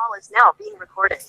call is now being recorded.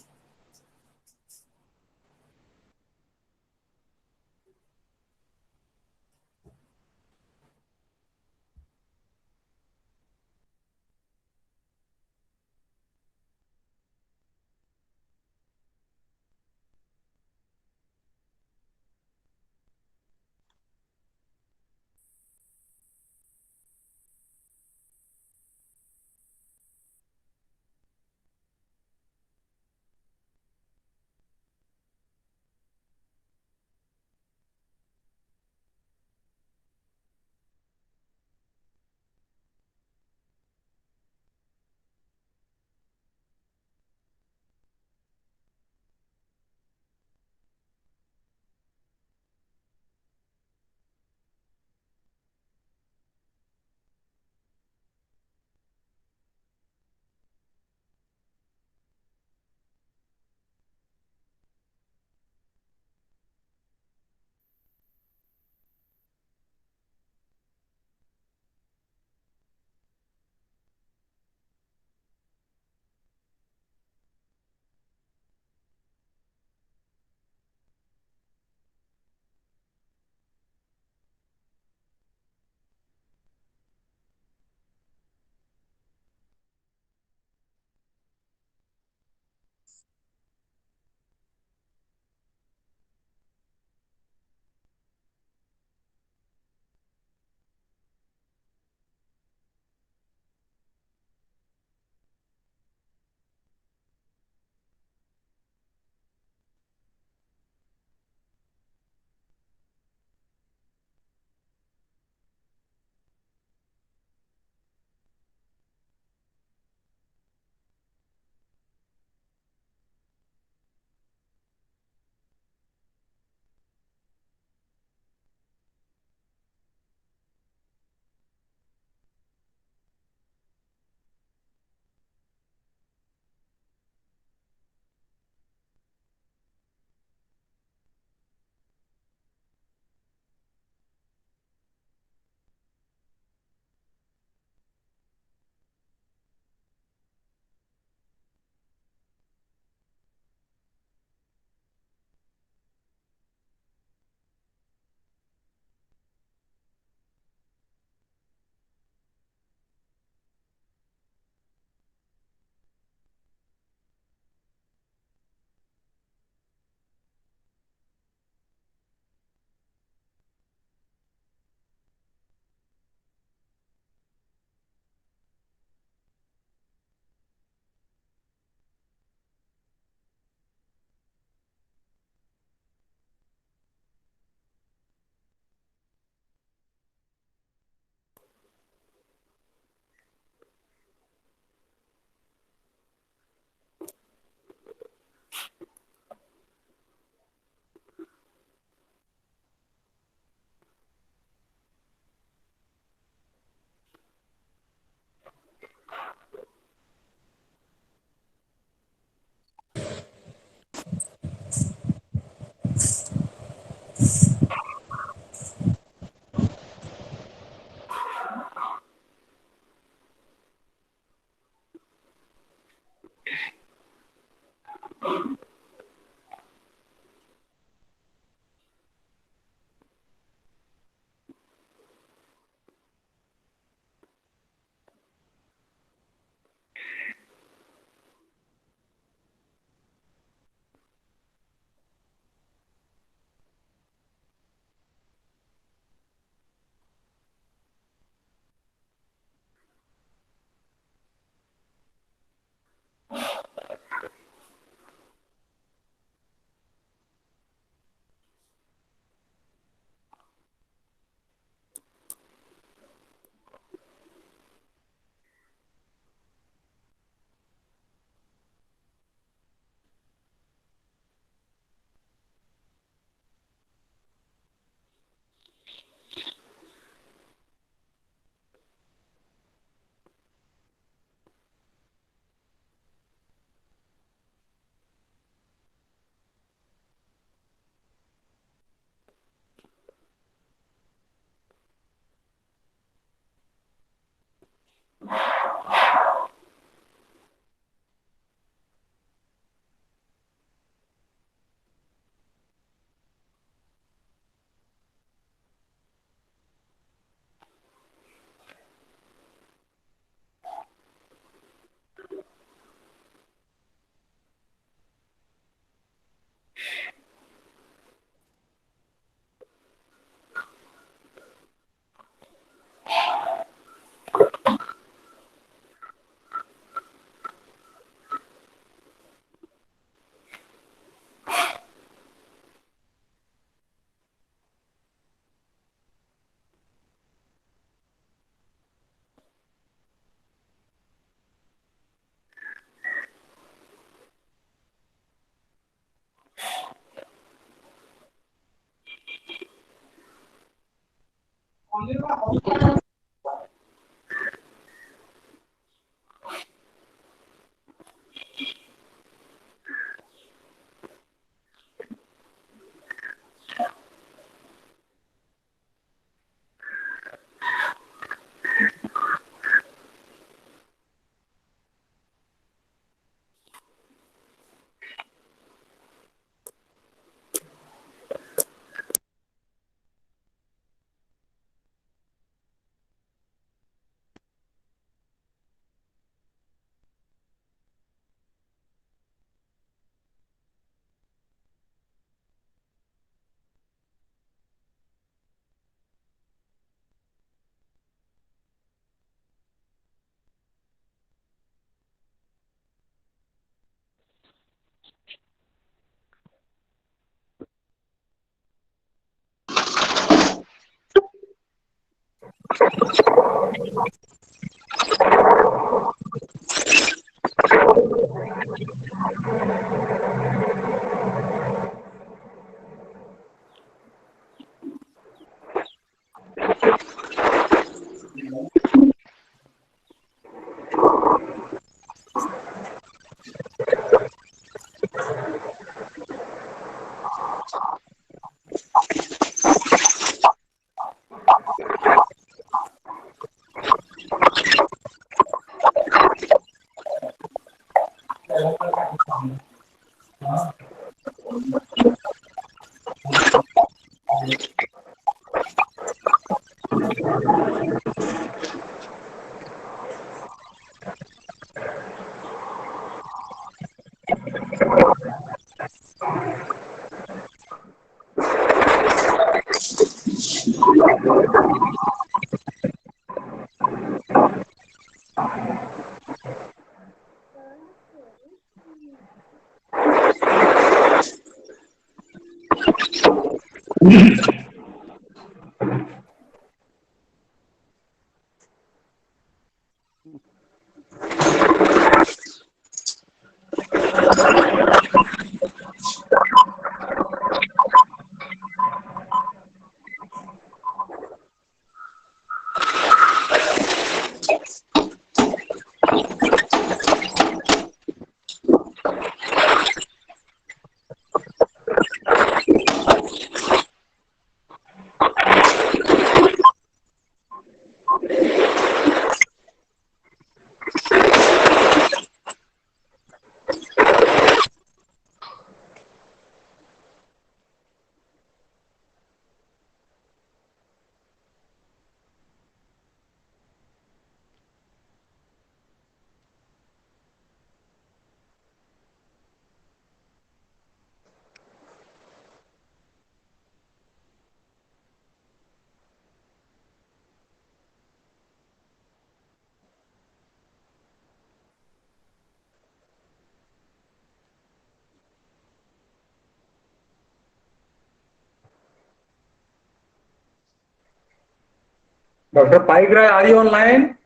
Dr. Paigrai, are you online?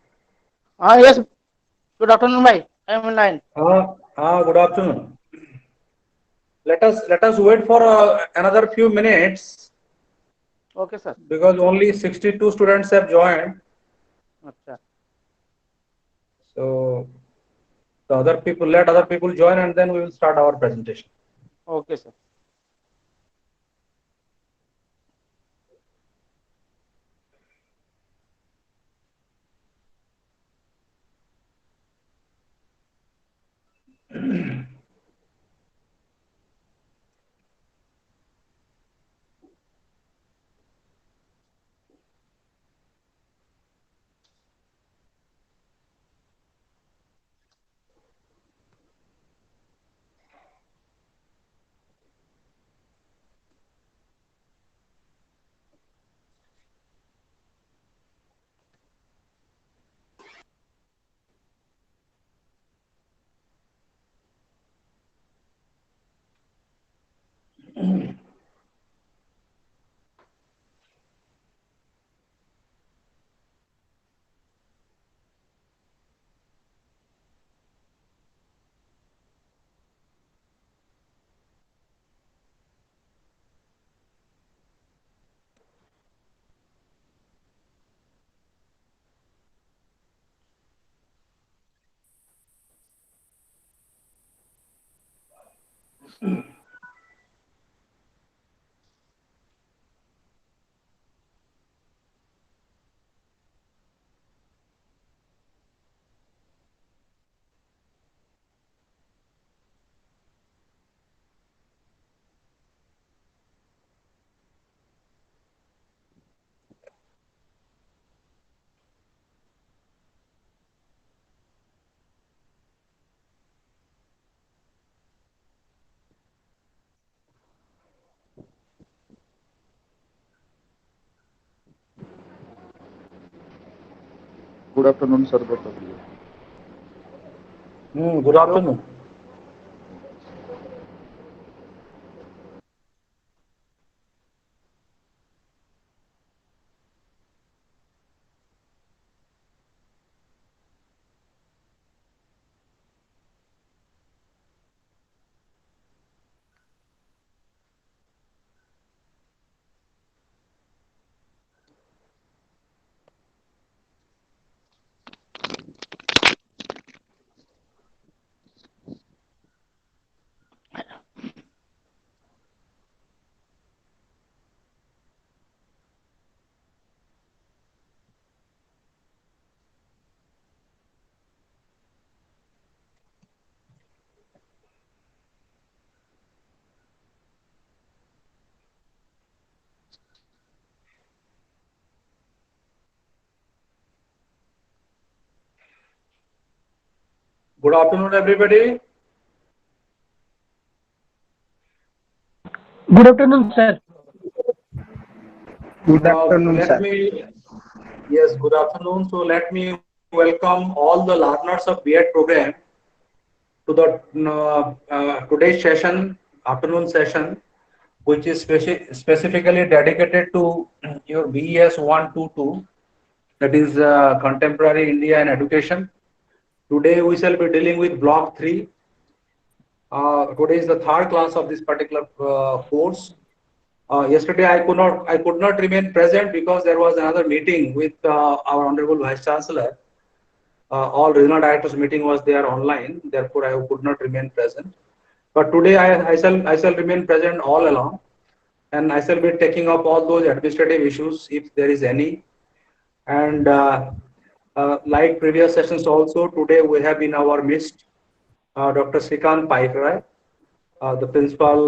Yes. Good afternoon, bhai. I am online. Good afternoon. Let us wait for another few minutes Okay, sir. because only 62 students have joined. Acha. So let other people join and then we will start our presentation. Okay, sir. Good afternoon, sir. Both of you. Good Hello. afternoon. Good afternoon, everybody. Good afternoon, sir. Good afternoon, Let sir. me, yes, good afternoon. So let me welcome all the learners of BEd program to the today's session, afternoon session, which is specifically dedicated to your BES-122, that is Contemporary India and Education. Today we shall be dealing with Block 3. Today is the third class of this particular course. Yesterday I could not remain present because there was another meeting with our Honorable Vice Chancellor. All regional directors meeting was there online, therefore I could not remain present. But today I shall remain present all along, and I shall be taking up all those administrative issues if there is any. And like previous sessions also, today we have in our midst Dr. Srikant Paikrai, the principal,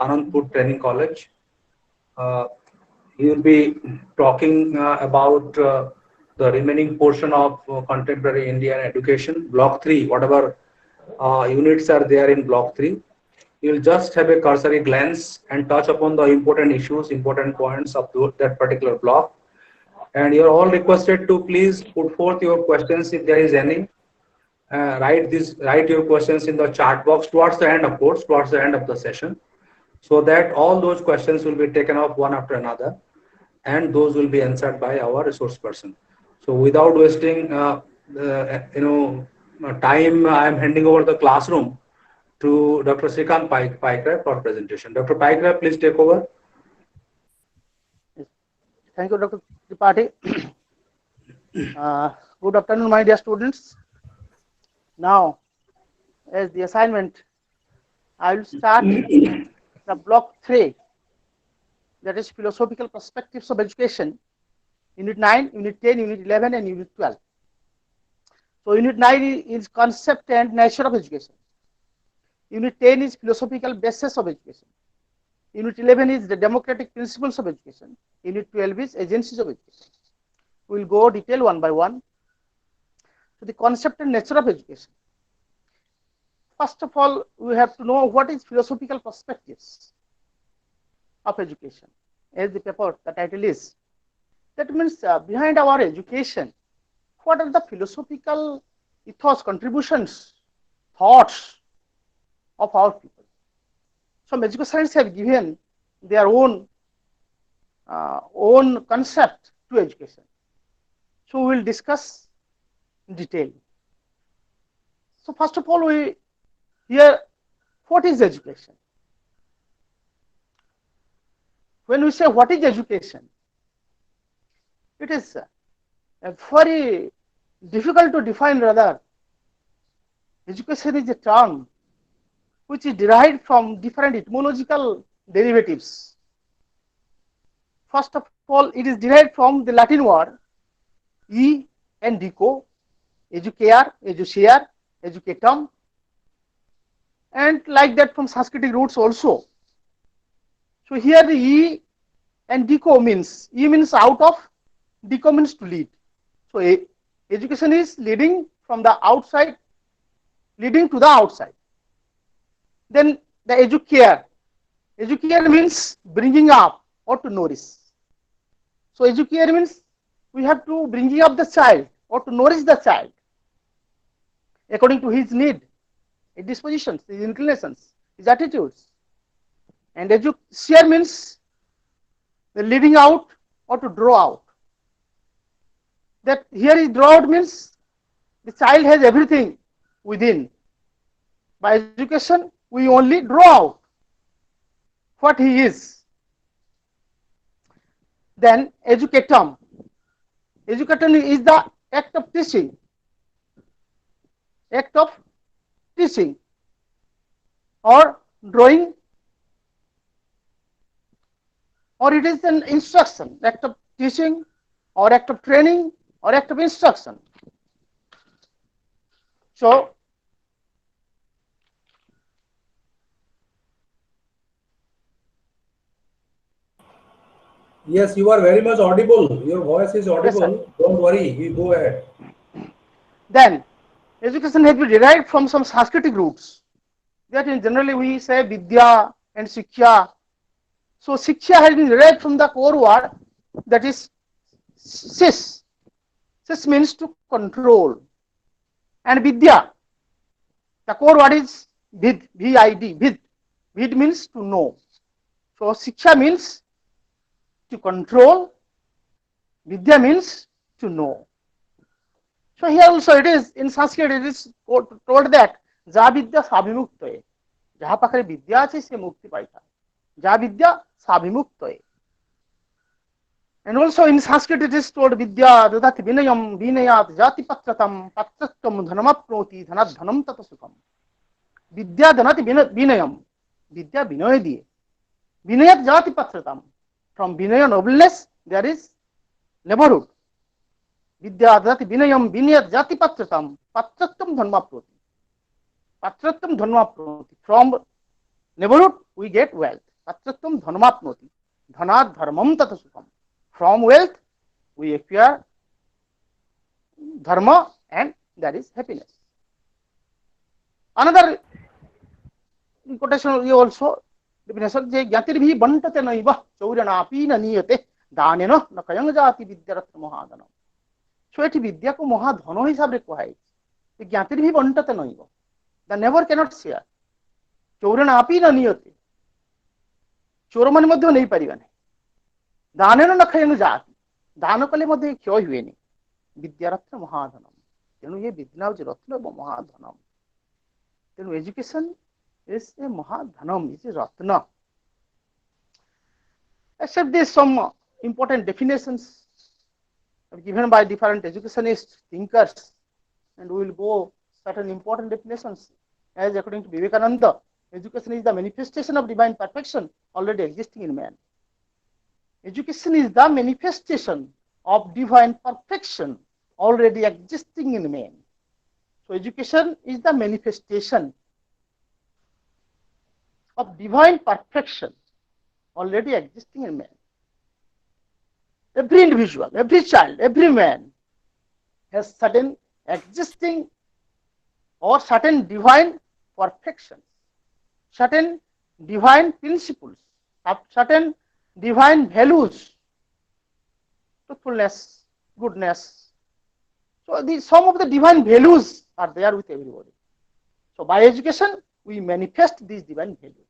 Anandpur Training College. Uh, he will be talking about the remaining portion of contemporary Indian education, Block 3, whatever units are there in Block 3. You will just have a cursory glance and touch upon the important issues, important points of that particular block. And you're all requested to please put forth your questions if there is any. Write your questions in the chat box towards the end, of course, towards the end of the session, so that all those questions will be taken up one after another, and those will be answered by our resource person. So without wasting time, I am handing over the classroom to Dr. Srikant Paikra for presentation. Dr. Paikra, please take over. Yes. Thank you, Dr. Tripathi. Good afternoon, my dear students. Now, as the assignment, I will start the block 3, that is philosophical perspectives of education, unit 9, unit 10, unit 11, and unit 12. So unit 9 is concept and nature of education. Unit 10 is philosophical basis of education. Unit 11 is the democratic principles of education. Unit 12 is agencies of education. We will go detail one by one. So the concept and nature of education. First of all, we have to know what is philosophical perspectives of education. As the paper, the title is. That means behind our education, what are the philosophical ethos, contributions, thoughts of our people. Some educationists have given their own concept to education. So we will discuss in detail. So first of all, we hear what is education. When we say what is education, it is a very difficult to define. Rather, education is a term which is derived from different etymological derivatives. First of all, it is derived from the Latin word e and dico, educare, educare, educatum, and like that from Sanskritic roots also. So here the e and dico means, e means out of, dico means to lead. So education is leading from the outside, leading to the outside. Then the educare. Educare means bringing up or to nourish. So educare means we have to bring up the child or to nourish the child according to his need, his dispositions, his inclinations, his attitudes. And educare means the leading out or to draw out. That here is draw out means the child has everything within. By education, we only draw out what he is. Then educatum. Educatum is the act of teaching. Act of teaching or drawing, or it is an instruction, act of teaching or act of training or act of instruction. So Yes, you are very much audible. Your voice is yes, sir. audible. Don't worry. You go ahead. Then education has been derived from some Sanskritic roots. That in generally we say Vidya and Siksha. So Siksha has been derived from the core word that is sis. Sis means to control. And Vidya, the core word is vid, V-I-D, vid. Vid means to know. So Siksha means to control. Vidya means to know. So here also it is, in Sanskrit it is told that Ja Vidya Sabhimuktaye. Jaha pakhre Vidya ache se mukti paitha. Ja Vidya Sabhimuktaye. And also in Sanskrit it is told Vidya Dadati Vinayam Vinayat Jati Patratam Patratvam Dhanamapnoti Dhanat Dhanam Tata Sukham. Vidya Dhanati Vinayam. Vidya Vinaya diye. Vinayat Jati Patratam. From Vinaya nobleness there is neighborhood. Vidya Dhanati Vinayam Vinayat Jati Patratam Patratvam Dhanamapnoti. Patratvam Dhanamapnoti. From neighborhood we get wealth. Patratvam Dhanamapnoti. Dhanat Dharmam Tata Sukham. From wealth we acquire dharma and that is happiness. Another quotation also definition je gyatir bhi bantate naiva chauranapi na niyate danena na kayang jati vidyaratna mahadanam. So ethi vidya ko mahadhano hisabre kuhai. Gyatir bhi bantate naiva. The never cannot share. Chauranapi na niyate. ଚୋରମାନେ ମଧ୍ୟ ନେଇପାରିବେନି। ଦାନେନ ନ ଖାଇବାକୁ ଯାଆନ୍ତି, ଦାନ କଲେ ମଧ୍ୟ କ୍ଷୟ ହୁଏନି। ବିଦ୍ୟାରତ୍ନ ମହାଧନମ। ତେଣୁ ଏ ବିଦ୍ୟା ହେଉଛି ରତ୍ନ ଏବଂ ମହାଧନମ। ତେଣୁ education is a mahadhanam, is a ratna. Except this, some important definitions given by different educationist thinkers, and we will go certain important definitions. As according to Vivekananda, education is the manifestation of divine perfection already existing in man. Education is the manifestation of divine perfection already existing in man. So education is the manifestation of divine perfection already existing in man. Every individual, every child, every man has certain existing or certain divine perfections, certain divine principles, certain divine values, truthfulness, goodness. So some of the divine values are there with everybody. So by education, we manifest these divine values.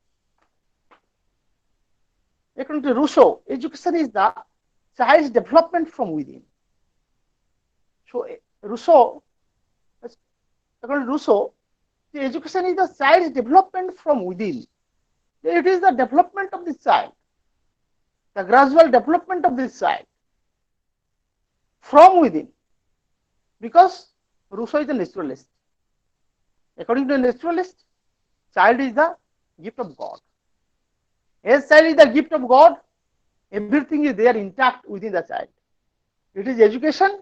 According to Rousseau, education is the child's development from within. So according to Rousseau, the education is the child's development from within. It is the development of the child, the gradual development of this child from within. Because Rousseau is a naturalist. According to a naturalist, child is the gift of God. As child is the gift of God, everything is there intact within the child. It is education.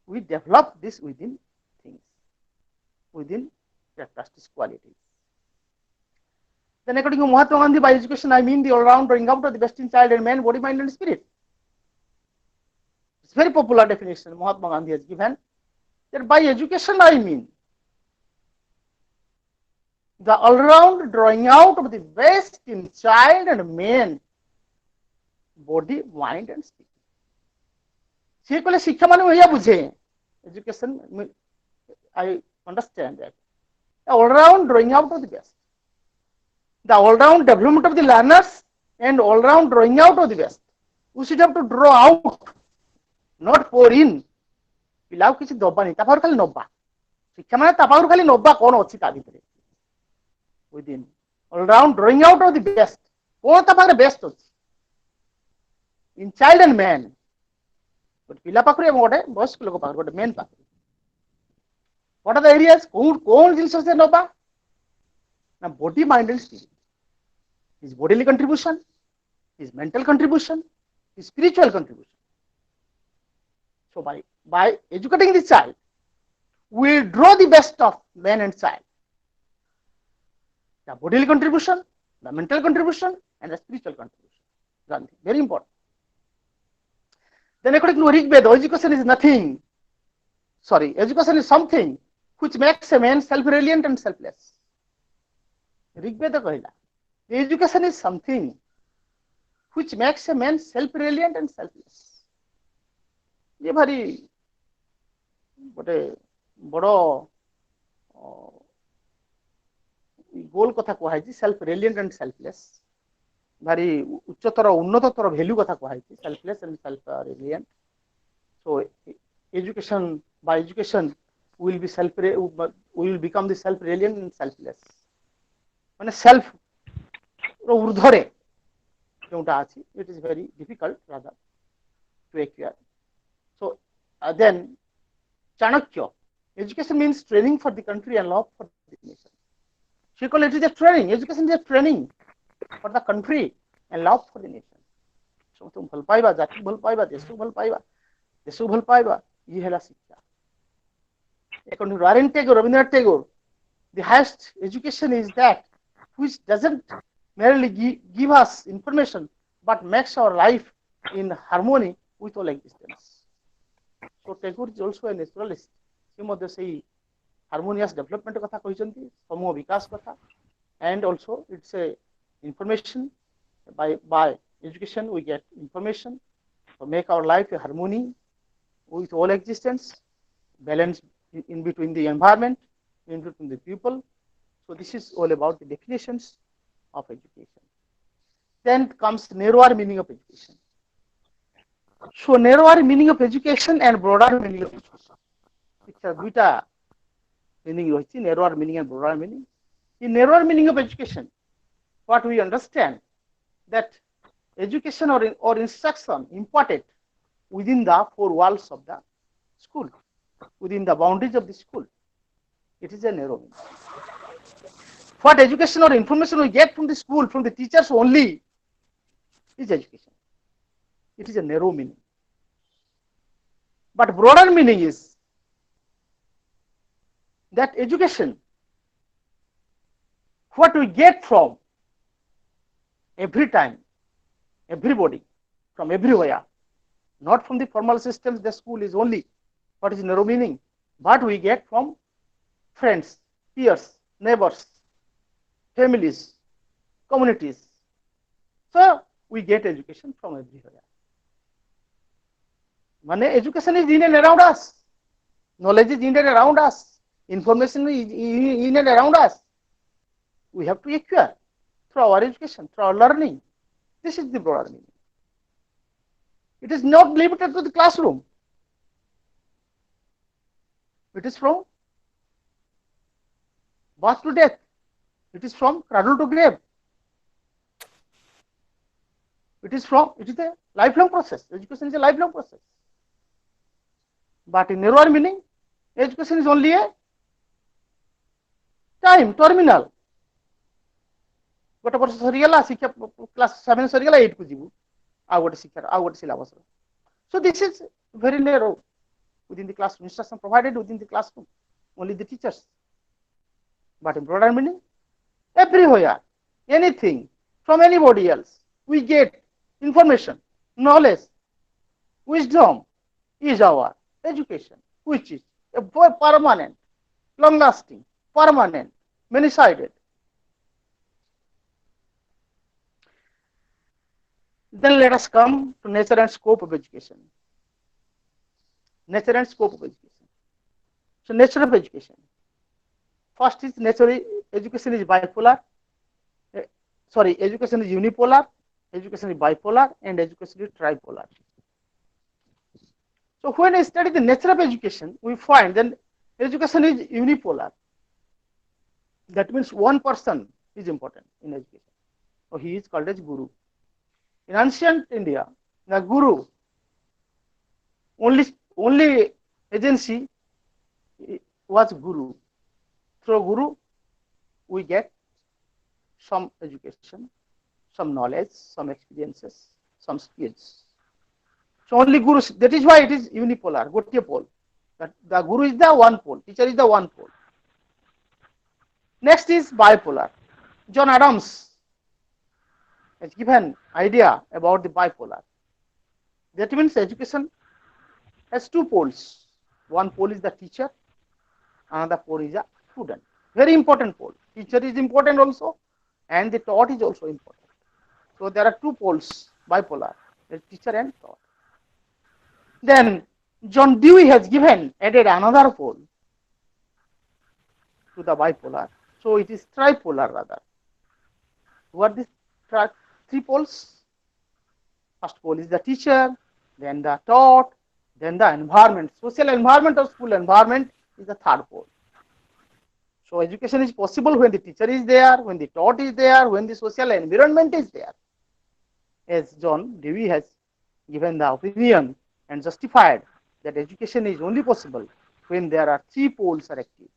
We develop this within things, within characteristics, qualities. Then according to Mahatma Gandhi, by education I mean the all-round bringing out of the best in child and man, body, mind and spirit. It's very popular definition Mahatma Gandhi has given, that by education I mean the all-round drawing out of the best in child and man, body, mind and spirit. See, kole शिक्षा माने वही बुझे. Education, I understand that. The all-round drawing out of the best. The all-round development of the learners and all-round drawing out of the best. We should have to draw out, not pour in. ପିଲାକୁ କିଛି ଦବାନି, ତା ପାଖରୁ ଖାଲି ନବା. ଶିକ୍ଷା ମାନେ ତା ପାଖରୁ ଖାଲି ନବା କଣ ଅଛି ତା ଭିତରେ. Within all-round drawing out of the best. କଣ ତା ପାଖରେ best ଅଛି? In child and man. ଗୋଟେ ପିଲା ପାଖରୁ ଏବଂ ଗୋଟେ ବୟସ୍କ ଲୋକ ପାଖରୁ, ଗୋଟେ man ପାଖରୁ. What are the areas? କଣ ଜିନିଷ ସେ ନବା? Now, body, mind, and spirit. His bodily contribution, his mental contribution, his spiritual contribution. So, by educating the child, we draw the best of man and child. The bodily contribution, the mental contribution, and the spiritual contribution. Gandhi, very important. Then, according to Rig Veda, education is nothing. Sorry, education is something which makes a man self-reliant and selfless. Rigveda कहला education is something which makes a man self-reliant and selfless. ये भारी गोटे बड़ गोल कथा कहै छी, self-reliant and selfless. भारी उच्चतर उन्नततर वैल्यू कथा कहै छी, selfless and self-reliant. So education, by education we will become the self-reliant and selfless. माने सेल्फ रो ऊर्ध्वरे जोटा अछि, it is very difficult rather to acquire. So then Chanakya, education means training for the country and love for the nation. She called it is a training. Education is a training for the country and love for the nation. So तुम भल पाइबा, जाति भल पाइबा, देशु भल पाइबा, ये है शिक्षा. According to Rabindranath Tagore, the highest education is that which doesn't merely give us information but makes our life in harmony with all existence. So Tagore is also a naturalist. He must say harmonious development katha kahishanti, samuha vikas katha, and also it's a information. By education we get information to make our life a harmony with all existence, balance in between the environment, in between the people. So this is all about the definitions of education. Then comes narrower meaning of education. So narrower meaning of education and broader meaning of education. It's a duita meaning, narrower meaning and broader meaning. In narrower meaning of education, what we understand that education or instruction imparted within the four walls of the school, within the boundaries of the school. It is a narrow meaning. What education or information we get from the school, from the teachers only, is education. It is a narrow meaning. But broader meaning is that education, what we get from every time, everybody, from everywhere, not from the formal systems, the school is only what is narrow meaning, but we get from friends, peers, neighbors, families, communities. So we get education from everywhere. Mane education is in and around us. Knowledge is in and around us. Information is in and around us. We have to acquire through our education, through our learning. This is the broader meaning. It is not limited to the classroom. It is from birth to death. It is from cradle to grave. It is a lifelong process. Education is a lifelong process. But in narrower meaning, education is only a time terminal गोटे वर्ष सरीगला शिक्षा class 7 सरीगला 8 को जीवु आ गोटे शिक्षा आ गोटे syllabus so this is very narrow within the classroom instruction provided within the classroom only the teachers but in broader meaning everywhere anything from anybody else we get information knowledge wisdom is our education which is a permanent long lasting permanent many sided. Then let us come to nature and scope of education. Nature and scope of education. So nature of education. First is nature education is bipolar. Sorry, education is unipolar, education is bipolar, and education is tripolar. So when I study the nature of education, we find that education is unipolar. That means one person is important in education. So he is called as guru. In ancient India, the guru only agency was guru. Through guru, we get some education, some knowledge, some experiences, some skills. So only guru. That is why it is unipolar, gotiya pole. That the guru is the one pole, teacher is the one pole. Next is bipolar. John Adams has given idea about the bipolar. That means education has two poles. One pole is the teacher, another pole is the student. Very important pole. Teacher is important also, and the taught is also important. So there are two poles, bipolar, the teacher and taught. Then John Dewey has added another pole to the bipolar. So it is tripolar rather. What is three poles? First pole is the teacher, then the taught, then the environment. Social environment or school environment is the third pole. So education is possible when the teacher is there, when the taught is there, when the social environment is there. As John Dewey has given the opinion and justified that education is only possible when there are three poles are active.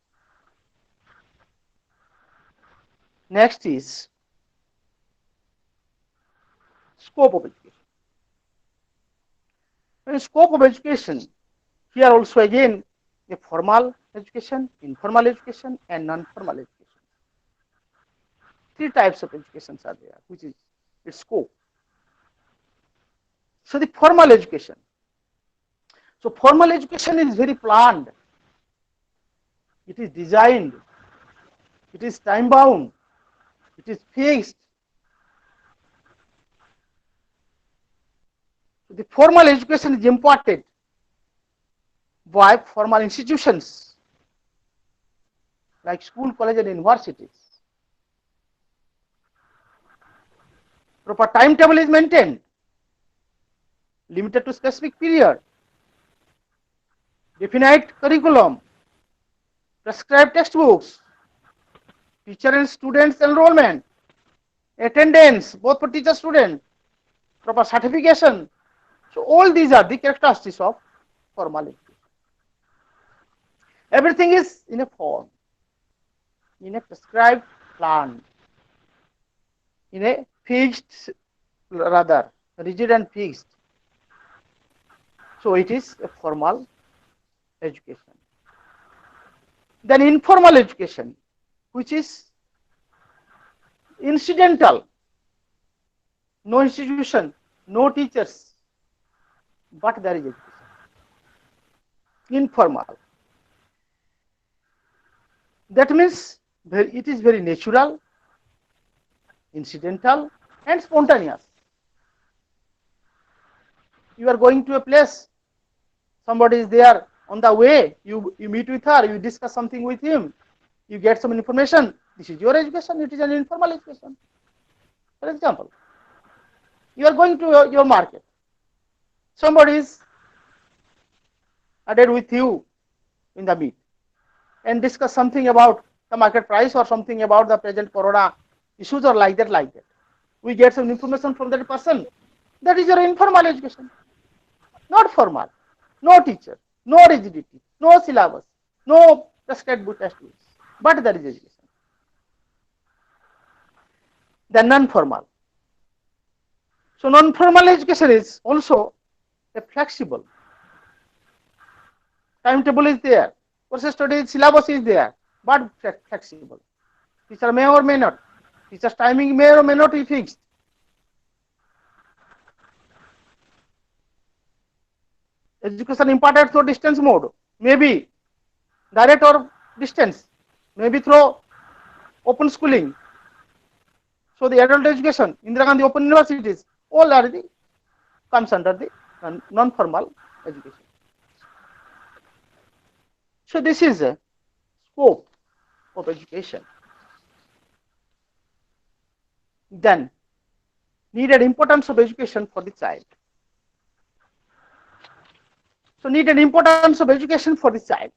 Next is scope of education. In scope of education, here also again a formal education, informal education, and non-formal education. Three types of educations are there, which is its scope. So the formal education. So formal education is very planned. It is designed. It is time bound. It is fixed. So the formal education is imparted by formal institutions like school, college, and universities. Proper timetable is maintained, limited to specific period, definite curriculum, prescribed textbooks, teacher and students enrollment, attendance, both for teacher student, proper certification. So all these are the characteristics of formal education. Everything is in a form, in a prescribed plan, in a fixed, rather rigid and fixed. So it is a formal education. Then informal education, which is incidental, no institution, no teachers, but there is education. Informal. That means it is very natural, incidental, and spontaneous. You are going to a place, somebody is there on the way, you meet with her, you discuss something with him, you get some information. This is your education, it is an informal education. For example, you are going to your market, somebody is added with you in the meet and discuss something about the market price or something about the present corona issues or like that. We get some information from that person. That is your informal education. Not formal. No teacher, no rigidity, no syllabus, no prescribed book textbooks. But there is education. than non-formal. So non-formal education is also a flexible. Timetable is there, course study syllabus is there, but flexible. Teacher may or may not. Teacher's timing may or may not be fixed. Education imparted through distance mode, maybe direct or distance, maybe through open schooling. So the adult education, Indira Gandhi Open Universities, all are the comes under the non-formal education. So this is a scope of education. Then needed importance of education for the child. So needed importance of education for the child.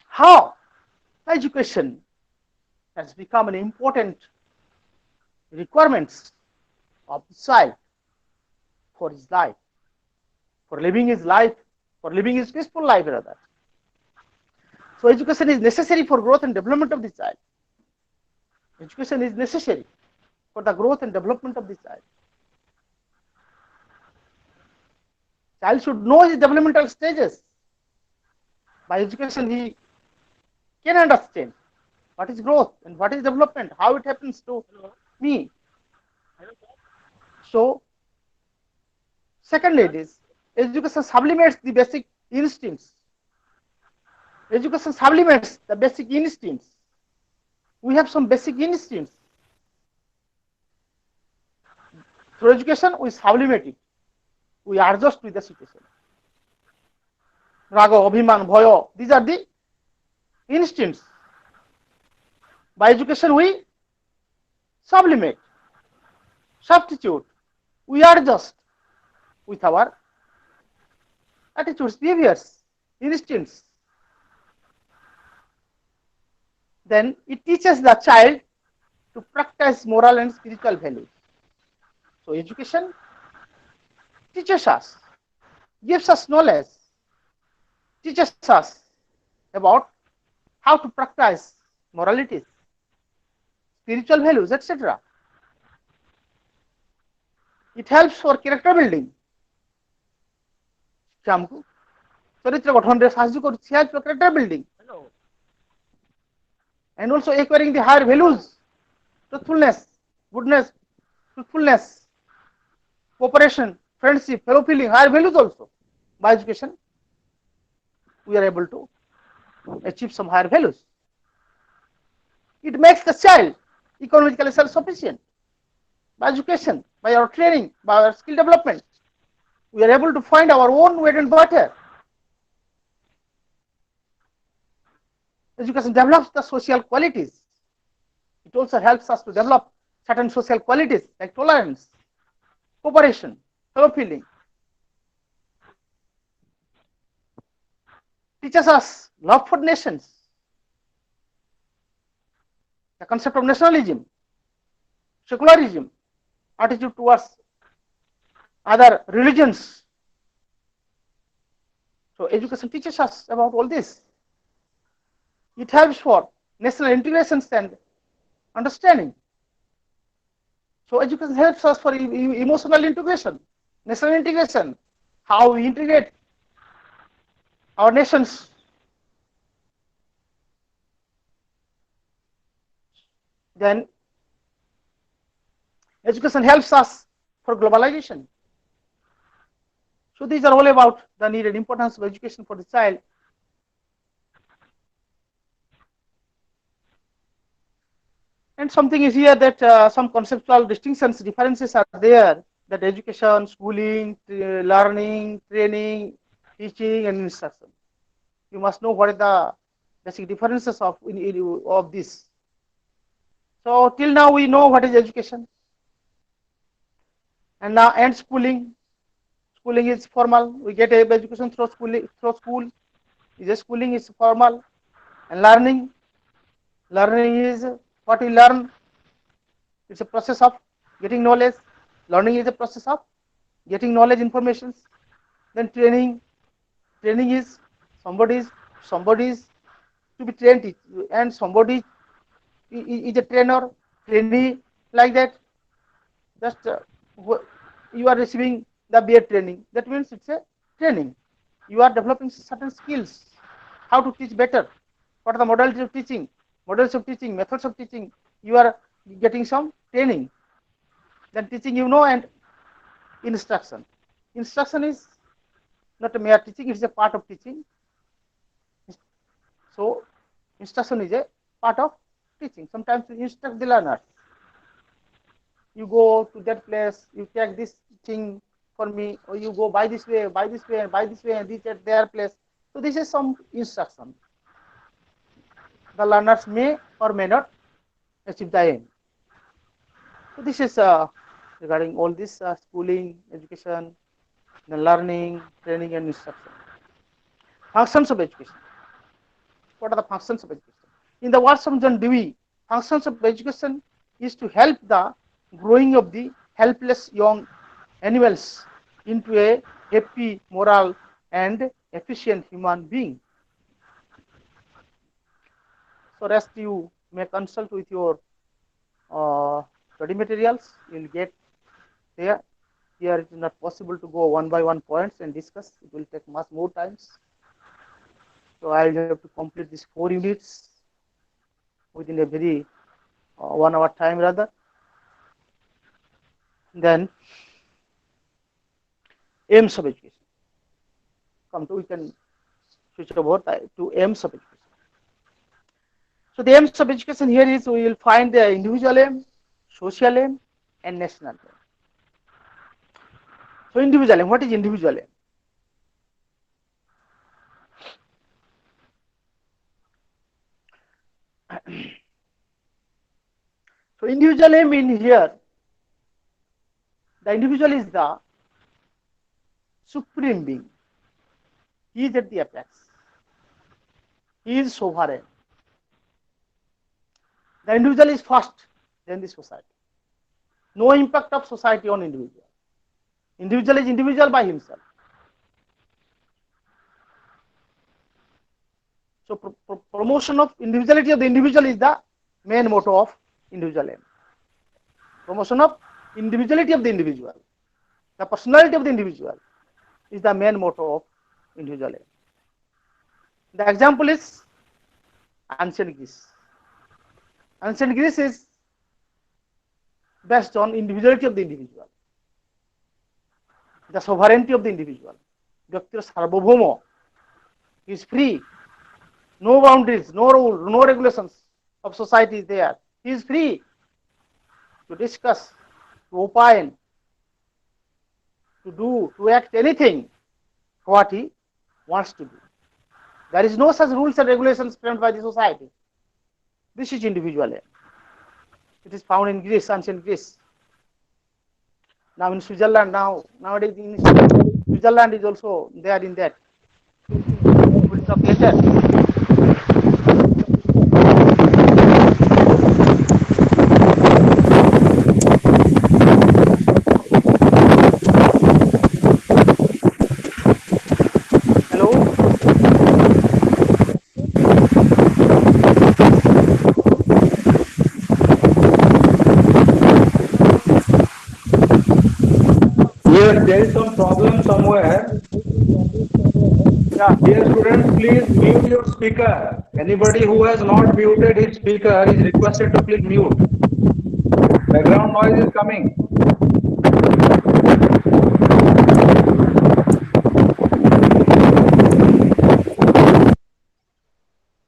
How education has become an important requirements of the child for his life, for living his life, for living his peaceful life rather. So education is necessary for growth and development of the child. Education is necessary for the growth and development of the child. Child should know his developmental stages. By education, he can understand what is growth and what is development, how it happens to me. So, second is education sublimates the basic instincts. Education sublimates the basic instincts. We have some basic instincts. Through education, we sublimate it. We adjust with the situation. Raga, Abhiman, Bhoyo, these are the instincts. By education, we sublimate, substitute, we adjust with our attitudes, behaviors, instincts. Then it teaches the child to practice moral and spiritual values. So education teaches us, gives us knowledge, teaches us about how to practice moralities, spiritual values, etc. It helps for character building. ଆମକୁ ଚରିତ୍ର ଗଠନରେ ସାହାଯ୍ୟ କରୁଛି, helps for character building. And also acquiring the higher values, truthfulness, goodness, truthfulness, cooperation, friendship, fellow feeling, higher values also. By education, we are able to achieve some higher values. It makes the child economically self-sufficient. By education, by our training, by our skill development, we are able to find our own bread and butter. Education develops the social qualities. It also helps us to develop certain social qualities like tolerance, cooperation, fellow feeling. Teaches us love for nations, the concept of nationalism, secularism, attitude towards other religions. So education teaches us about all this. It helps for national integrations and understanding. So education helps us for emotional integration, national integration, how we integrate our nations. Then education helps us for globalization. So these are all about the need and importance of education for the child. And something is here that some conceptual distinctions, differences are there, that education, schooling, learning, training, teaching, and instruction. You must know what are the basic differences of this. So till now we know what is education. And now and schooling. Schooling is formal. We get education through schooling. Through school, schooling is formal, and learning. Learning is what we learn. It's a process of getting knowledge. Learning is a process of getting knowledge, information. Then training. Training is somebody's to be trained, and somebody is a trainer, trainee, like that. Just you are receiving the BEd training. That means it's a training. You are developing certain skills. How to teach better. What are the modalities of teaching? Models of teaching, methods of teaching. You are getting some training. Then teaching, and instruction. Instruction is not a mere teaching, it's a part of teaching. So instruction is a part of teaching. Sometimes you instruct the learner. You go to that place, you take this thing for me, or you go by this way, by this way, and by this way, and reach at their place. So this is some instruction. The learners may or may not achieve the aim. So this is regarding all this schooling, education, the learning, training, and instruction. Functions of education. What are the functions of education? In the words of John Dewey, functions of education is to help the growing of the helpless young animals into a happy, moral, and efficient human being. So rest you may consult with your study materials. You will get there. Here it is not possible to go one by one points and discuss. It will take much more times. So I will have to complete these 4 units within a very 1 hour time rather. Then aims of education. We can switch over to aims of education. So the aims of education here is we will find the individual aim, social aim, and national aim. So individual aim, what is individual aim? So individual aim in here, the individual is the supreme being. He is at the apex. He is sovereign. The individual is first, then the society. No impact of society on individual. Individual is individual by himself. So promotion of individuality of the individual is the main motto of individual aim. Promotion of individuality of the individual. The personality of the individual is the main motto of individual aim. The example is ancient Greece. Ancient Greece is based on individuality of the individual, the sovereignty of the individual. Vyaktir Sarvabhauma is free, no boundaries, no rules, no regulations of society is there. He is free to discuss, to opine, to do, to act anything what he wants to do. There is no such rules and regulations framed by the society. This is individual aim. It is found in Greece, ancient Greece. Now in Switzerland, nowadays in Switzerland is also there in that. We'll talk later. Yes, there is some problem somewhere. Yeah. Dear students, please mute your speaker. Anybody who has not muted his speaker is requested to please mute. Background noise is coming.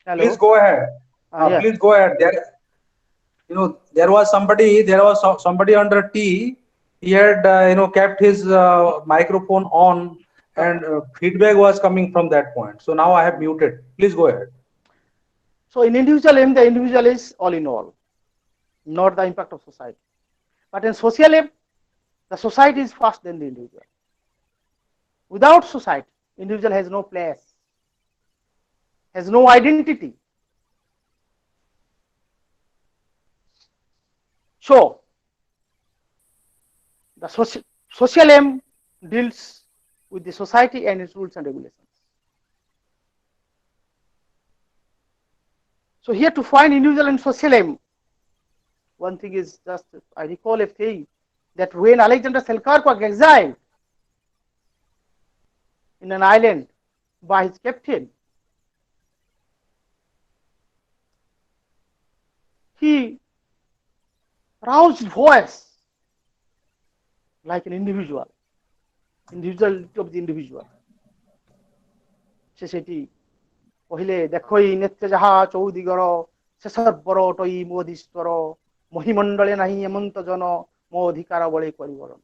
Hello. Please go ahead. Yeah. Please go ahead. There was somebody under T. He had kept his microphone on, and feedback was coming from that point. So now I have muted. Please go ahead. So in individual aim, the individual is all in all, not the impact of society. But in social aim, the society is first, then the individual. Without society, individual has no place, has no identity. So the social aim deals with the society and its rules and regulations. So here to find individual and social aim, one thing is just, I recall a thing that when Alexander Selkirk was exiled in an island by his captain, he roused voice like an individuality of the individual. ସେଠି କହିଲେ ଦେଖ ନେତ୍ୟ ଯାହା ଚୌଦିଗର ଶେଷର୍ବର ଟଇ ମୋଧୀଶ୍ୱର ମହିମଣ୍ଡଳେ ନାହିଁ ଏମନ୍ତ ଜନ ମୋ ଅଧିକାର ବଳେ କରିବରଣ.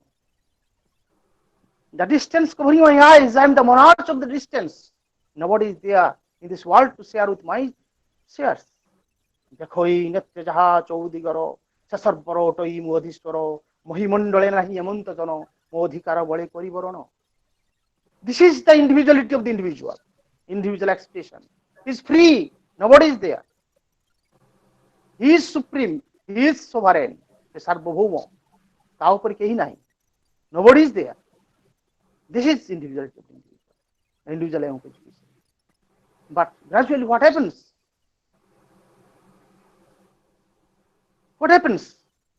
The distance covering my eyes, I am the monarch of the distance. Nobody is there in this world to share with my shares. ଦେଖ ନେତ୍ୟ ଯାହା ଚୌଦିଗର ଶେଷର୍ବର ଟଇ ମୋଧୀଶ୍ୱର ମହିମଣ୍ଡଳେ ନାହିଁ ଏମନ୍ତ ଜନ ମୋ ଅଧିକାର ବଳେ କରିବରଣ. This is the individuality of the individual. Individual expression. He is free. Nobody is there. He is supreme. He is sovereign. He is Sarvabhauma. ତା ଉପରେ କେହି ନାହିଁ. Nobody is there. This is individuality of the individual. Individual aim of education. But gradually what happens? What happens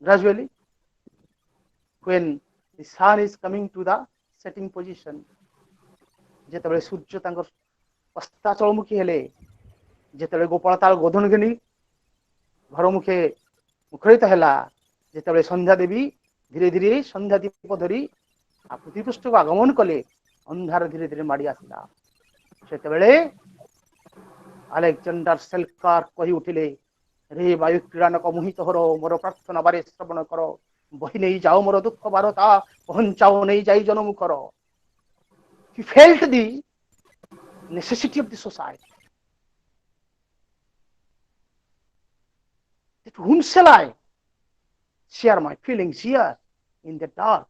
gradually? When the sun is coming to the setting position, ଯେତେବେଳେ ସୂର୍ଯ୍ୟ ତାଙ୍କର ଅସ୍ତାଚଳମୁଖୀ ହେଲେ, ଯେତେବେଳେ ଗୋପାଳ ତାର ଗୋଧନ ଘେନି ଘର ମୁଖେ ମୁଖରିତ ହେଲା, ଯେତେବେଳେ ସନ୍ଧ୍ୟା ଦେବୀ ଧୀରେ ଧୀରେ ସନ୍ଧ୍ୟା ଦୀପ ଧରି ପୃଥିବୀ ପୃଷ୍ଠକୁ ଆଗମନ କଲେ, ଅନ୍ଧାର ଧୀରେ ଧୀରେ ମାଡ଼ି ଆସିଲା, ସେତେବେଳେ ଆଲେକ୍ସାଣ୍ଡର ସେଲକାର୍କ କହି ଉଠିଲେ, ରେ ବାୟୁ କ୍ରୀଡ଼ାନକ ମୋହିତ ହର ମୋର ପ୍ରାର୍ଥନା ବାରେ ଶ୍ରବଣ କର, ବହି ନେଇ ଯାଅ ମୋର ଦୁଃଖ ବାରତା, ପହଞ୍ଚାଅ ନେଇ ଯାଇ ଜନମୁଖର. He felt the necessity of the society. That whom shall I share my feelings here in the dark?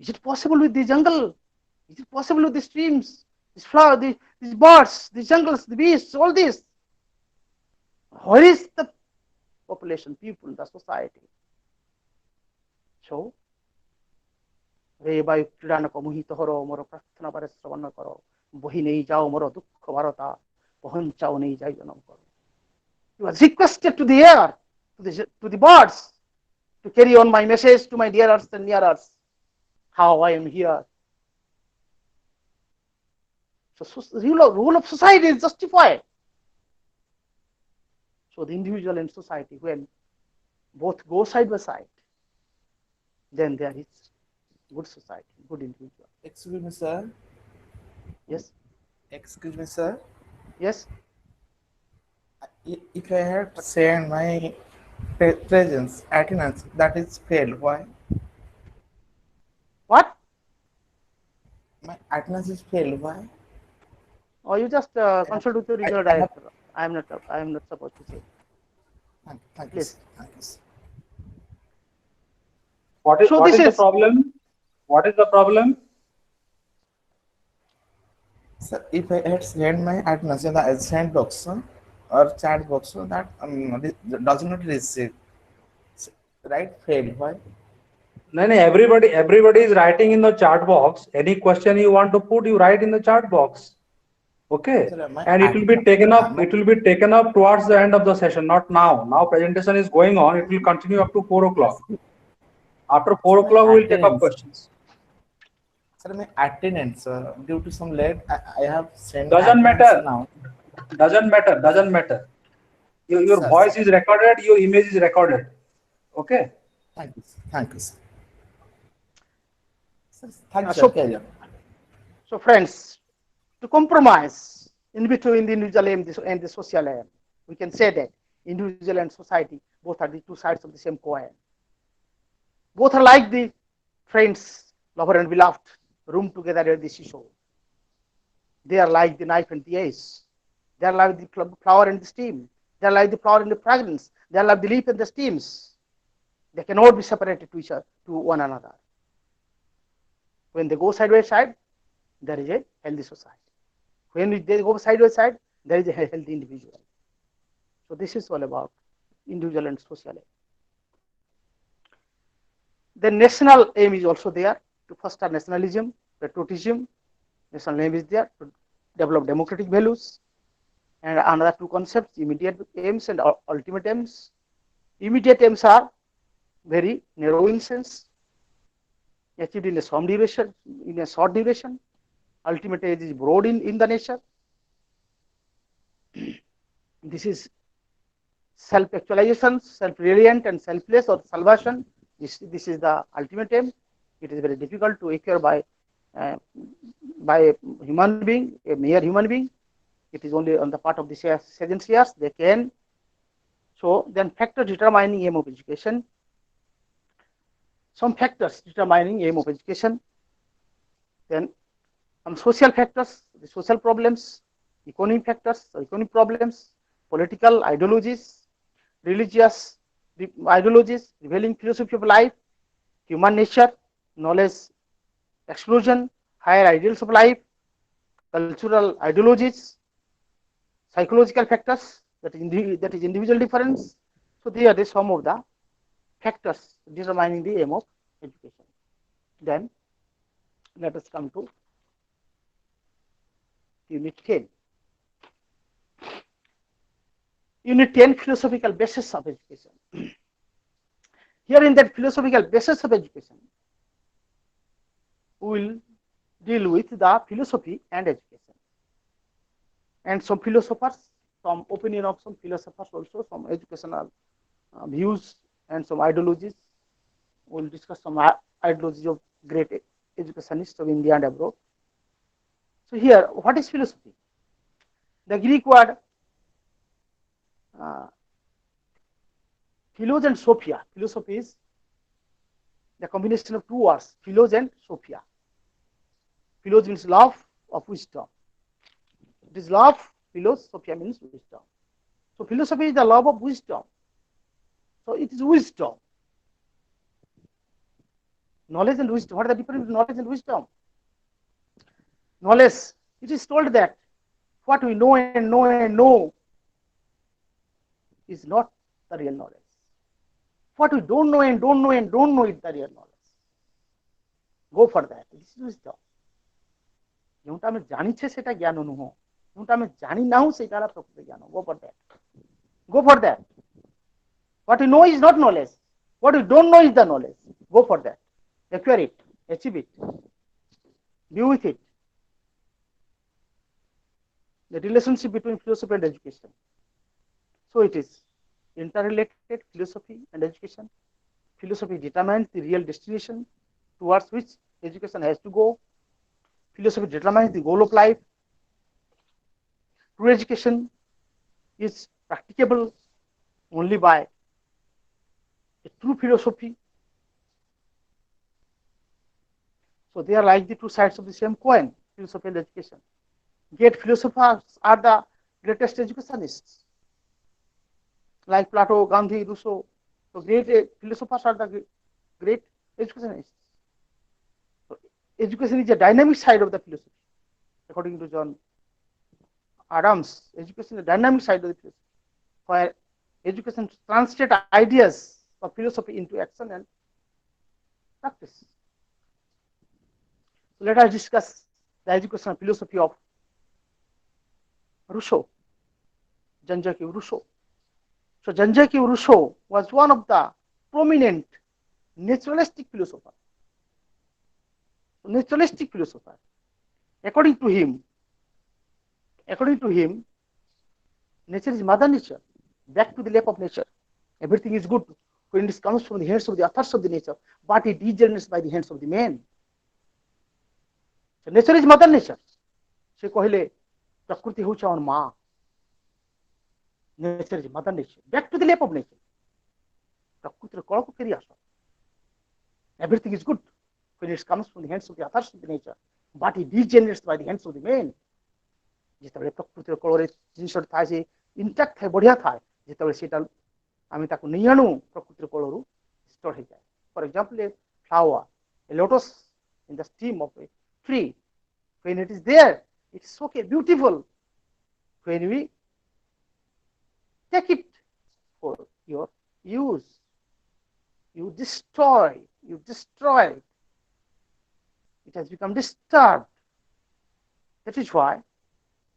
Is it possible with the jungle? Is it possible with the streams, these flowers, these birds, the jungles, the beasts, all this? Where is the population, people, the society? So, ରେ ବାୟୁ କ୍ରୀଡ଼ାନକ ମୋହିତ ହର ମୋର ପ୍ରାର୍ଥନା ବାରେ ଶ୍ରବଣ କର, ବହି ନେଇ ଯାଅ ମୋର ଦୁଃଖ ବାରତା, ପହଞ୍ଚାଅ ନେଇ ଯାଇ ଜନମ କର. He was requested to the air, to the birds, to carry on my message to my dearers and nearers, how I am here. So rule of society is justified. So the individual and society, when both go side by side, then there is good society, good individual. Excuse me, sir. Yes. Excuse me, sir. Yes. If I had sent my presence, attendance, that is failed. Why? What? My attendance is failed. Why? Or you just consult with the regional director. I am not supposed to say. Thank Please. you. Thank you, sir. What is the problem? What is the problem? Sir, if I had sent my attendance in the send box or chat box, that does not receive. Right? Failed. Why? No, everybody is writing in the chat box. Any question you want to put, you write in the chat box. Okay, Sir, and it will be taken up. It will be taken up towards the end of the session, not now. Now presentation is going on. It will continue up to 4 o'clock. After 4 o'clock, we will take up questions. Sir, my attendance due to some late, I have sent. Doesn't matter now. Doesn't matter. Your Sir, voice sir. is recorded. Your image is recorded. Okay. Thank you. Thank you, sir. Thank you, So- sir. Carry on. So friends, to compromise in between the individual aim and the social aim, we can say that individual and society both are the two sides of the same coin. Both are like the friends, lover and beloved, room together at the seashore. They are like the knife and the ace. They are like the flower and the steam. They are like the flower and the fragrance. They are like the leaf and the steams. They cannot be separated to one another. When they go side by side, there is a healthy society. When they go side by side, there is a healthy individual. So this is all about individual and social aim. The national aim is also there to foster nationalism, patriotism. National aim is there to develop democratic values. And another two concepts, immediate aims and ultimate aims. Immediate aims are very narrow in sense, achieved in a some duration, in a short duration. Ultimate age is broad in the nature. This is self-actualization, self-reliant and selfless or salvation. This is the ultimate aim. It is very difficult to acquire uh, by a human being, a mere human being. It is only on the part of the agencies they can. So then factors determining aim of education. Some factors determining aim of education. Then some social factors, the social problems, economic factors, economic problems, political ideologies, religious ideologies, revealing philosophy of life, human nature, knowledge explosion, higher ideals of life, cultural ideologies, psychological factors, that is individual difference. So they are the some of the factors determining the aim of education. Then let us come to Unit 10. Unit 10, philosophical basis of education. Here in that philosophical basis of education, we will deal with the philosophy and education. And some philosophers, some opinion of some philosophers also, some educational views and some ideologies. We will discuss some ideologies of great educationists of India and abroad. So here, what is philosophy? The Greek word philos and sophia. Philosophy is the combination of two words, philos and sophia. Philos means love of wisdom. It is love, philos, sophia means wisdom. So philosophy is the love of wisdom. So it is wisdom. Knowledge and wisdom. What is the difference between knowledge and wisdom? Knowledge, it is told that what we know and know and know is not the real knowledge. What we don't know and don't know and don't know is the real knowledge. Go for that. This is wisdom. ଯେଉଁଟା ଆମେ ଜାଣିଛେ ସେଟା ଜ୍ଞାନ ନୁହଁ, ଯେଉଁଟା ଆମେ ଜାଣି ନାହୁଁ ସେଇଟା ହେଲା ପ୍ରକୃତ ଜ୍ଞାନ. Go for that. Go for that. What we know is not knowledge. What we don't know is the knowledge. Go for that. Acquire it. Achieve it. Be with it. The relationship between philosophy and education. So it is interrelated, philosophy and education. Philosophy determines the real destination towards which education has to go. Philosophy determines the goal of life. True education is practicable only by a true philosophy. So they are like the two sides of the same coin, philosophy and education. Great philosophers are the greatest educationists, like Plato, Gandhi, Rousseau. So great philosophers are the great educationists. So education is a dynamic side of the philosophy, according to John Adams. Education is a dynamic side of the philosophy, where education translates ideas of philosophy into action and practice. So let us discuss the educational philosophy of Rousseau, Jean-Jacques Rousseau. So Jean-Jacques Rousseau was one of the prominent naturalistic philosophers. Naturalistic philosopher. According to him, nature is mother nature. Back to the lap of nature. Everything is good when it comes from the hands of the authors of the nature, but it degenerates by the hands of the man. So nature is mother nature. Se कहले प्रकृति होउछ हमर मां. Nature is mother nature. Back to the lap of nature. प्रकृतिर कळ को फेरि आस. Everything is good when it comes from the hands of the authors of the nature, but it degenerates by the hands of the man. ଯେତେବେଳେ ପ୍ରକୃତିର କଳରେ ଜିନିଷଟା ଥାଏ ସେ intact ଥାଏ, ବଢିଆ ଥାଏ, ଯେତେବେଳେ ସେଟା ଆମେ ତାକୁ ନେଇ ଆଣୁ ପ୍ରକୃତିର କଳରୁ ଡିଷ୍ଟର୍ବ ହେଇଯାଏ. For example a flower, a lotus in the stem of a tree, when it is there, it's okay, beautiful. When we take it for your use, you destroy it. It has become disturbed. That is why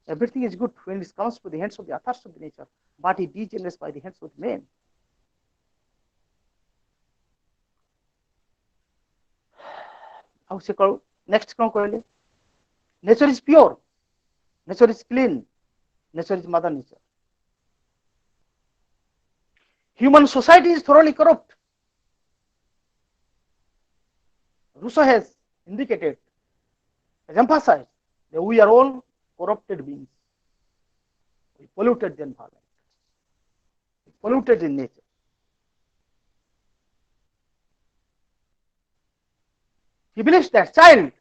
everything is good when it comes to the hands of the authors of the nature, but it degenerates by the hands of the man. से next कौन कहले nature is pure, nature is clean, nature is mother nature. Human society is thoroughly corrupt. Rousseau has indicated, has emphasized that we are all corrupted beings. We polluted the environment, we polluted in nature. He believes that child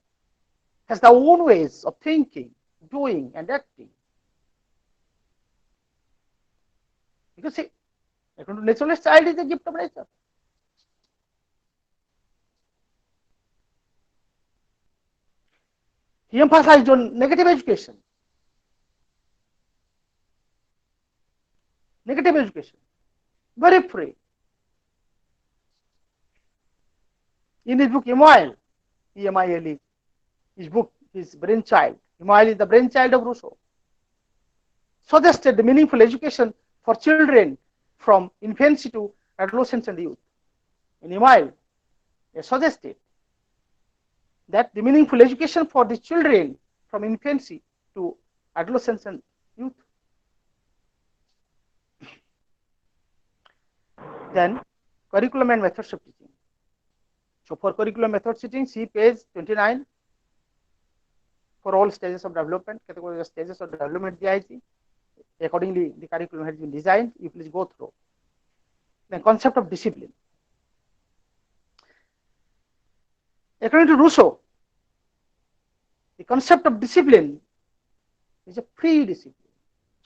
has their own ways of thinking, doing, and acting. Because see, according to naturalist, child is a gift of nature. He emphasized on negative education. Negative education, very free. In his book Emile, E-M-I-L-E, his book, his brainchild, Emile is the brainchild of Rousseau, suggested the meaningful education for children from infancy to adolescence and youth. In Emile, he suggested that the meaningful education for the children from infancy to adolescence and youth. Then, curriculum and methods of teaching. So, for curriculum methods teaching, see page 29. For all stages of development, category stages of development DIG. Accordingly, the curriculum has been designed. You please go through. Then, concept of discipline. According to Rousseau, the concept of discipline is a free discipline.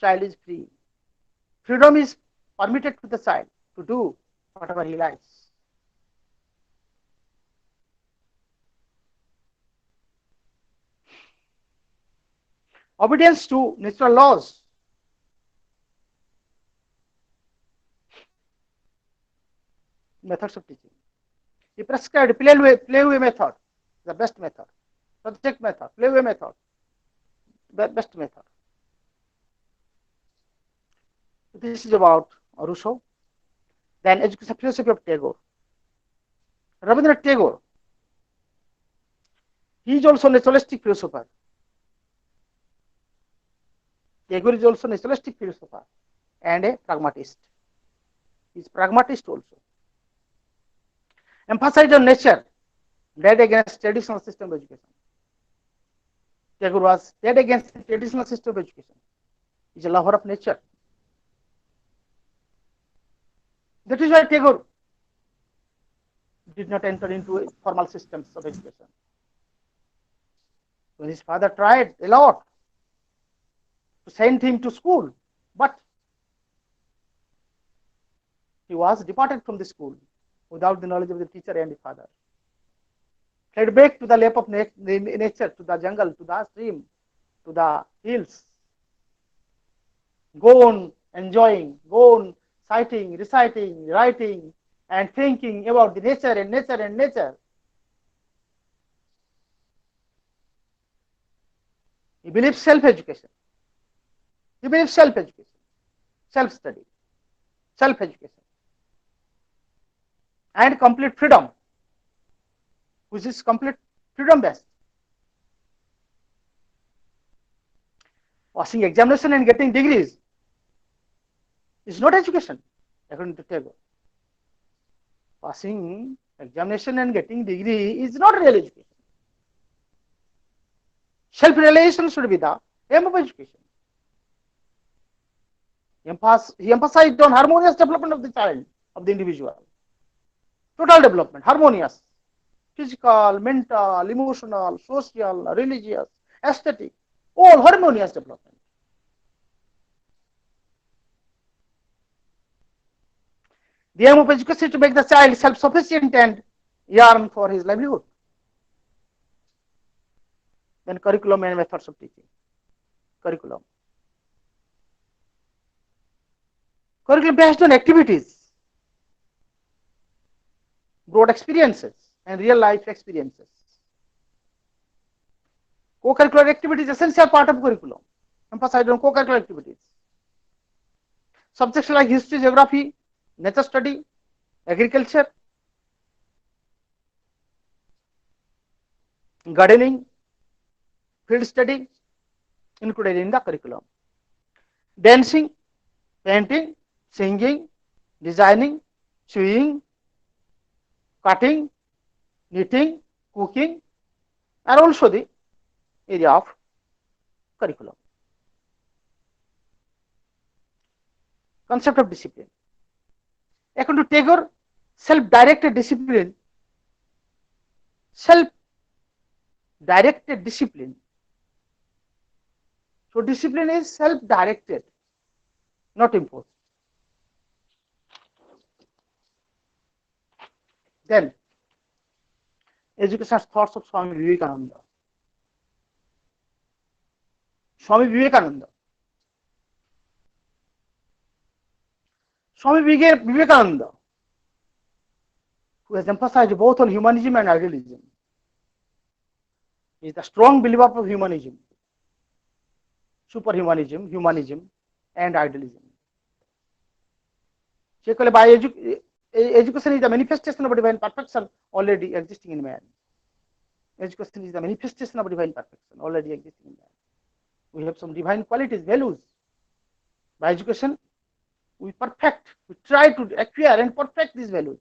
Child is free. Freedom is permitted to the child to do whatever he likes. Obedience to natural laws. Methods of teaching. He prescribed playway method, the best method. Subject method, playway method, best method. This is about Rousseau. Then education philosophy of Tagore. Rabindranath Tagore. He is also a naturalistic philosopher. Tagore is also a naturalistic philosopher and a pragmatist. He is pragmatist also. Emphasized on nature, dead against traditional system of education. Tagore was dead against the traditional system of education. He is a lover of nature. That is why Tagore did not enter into formal systems of education. When his father tried a lot to send him to school, but he was departed from the school without the knowledge of the teacher and the father. Fled back to the lap of nature, to the jungle, to the stream, to the hills. Go on enjoying, go on citing, reciting, writing, and thinking about the nature and nature and nature. He believes self-education. He believes self-education, self-study, self-education, and complete freedom, which is complete freedom-based. Passing examination and getting degrees is not education, according to Tagore. Passing examination and getting degree is not real education. Self-realization should be the aim of education. He emphasized on harmonious development of the child, of the individual. Total development, harmonious, physical, mental, emotional, social, religious, aesthetic, all harmonious development. The aim of education is to make the child self-sufficient and yearn for his livelihood. Then curriculum and methods of teaching. Curriculum. Curriculum based on activities, broad experiences, and real life experiences. Co-curricular activities is essential part of curriculum. Emphasized on co-curricular activities. Subjects like history, geography, nature study, agriculture, gardening, field study included in the curriculum. Dancing, painting, singing, designing, sewing, cutting, knitting, cooking are also the area of curriculum. Concept of discipline. According to Tagore, self-directed discipline, self-directed discipline. So discipline is self-directed, not imposed. Then, education's thoughts of Swami Vivekananda. Swami Vivekananda. Swami Vivekananda, who has emphasized both on humanism and idealism, is the strong believer of humanism, superhumanism, humanism, and idealism. By education is the manifestation of divine perfection already existing in man. Education is the manifestation of divine perfection already existing in man. We have some divine qualities, values. By education, we perfect, we try to acquire and perfect these values.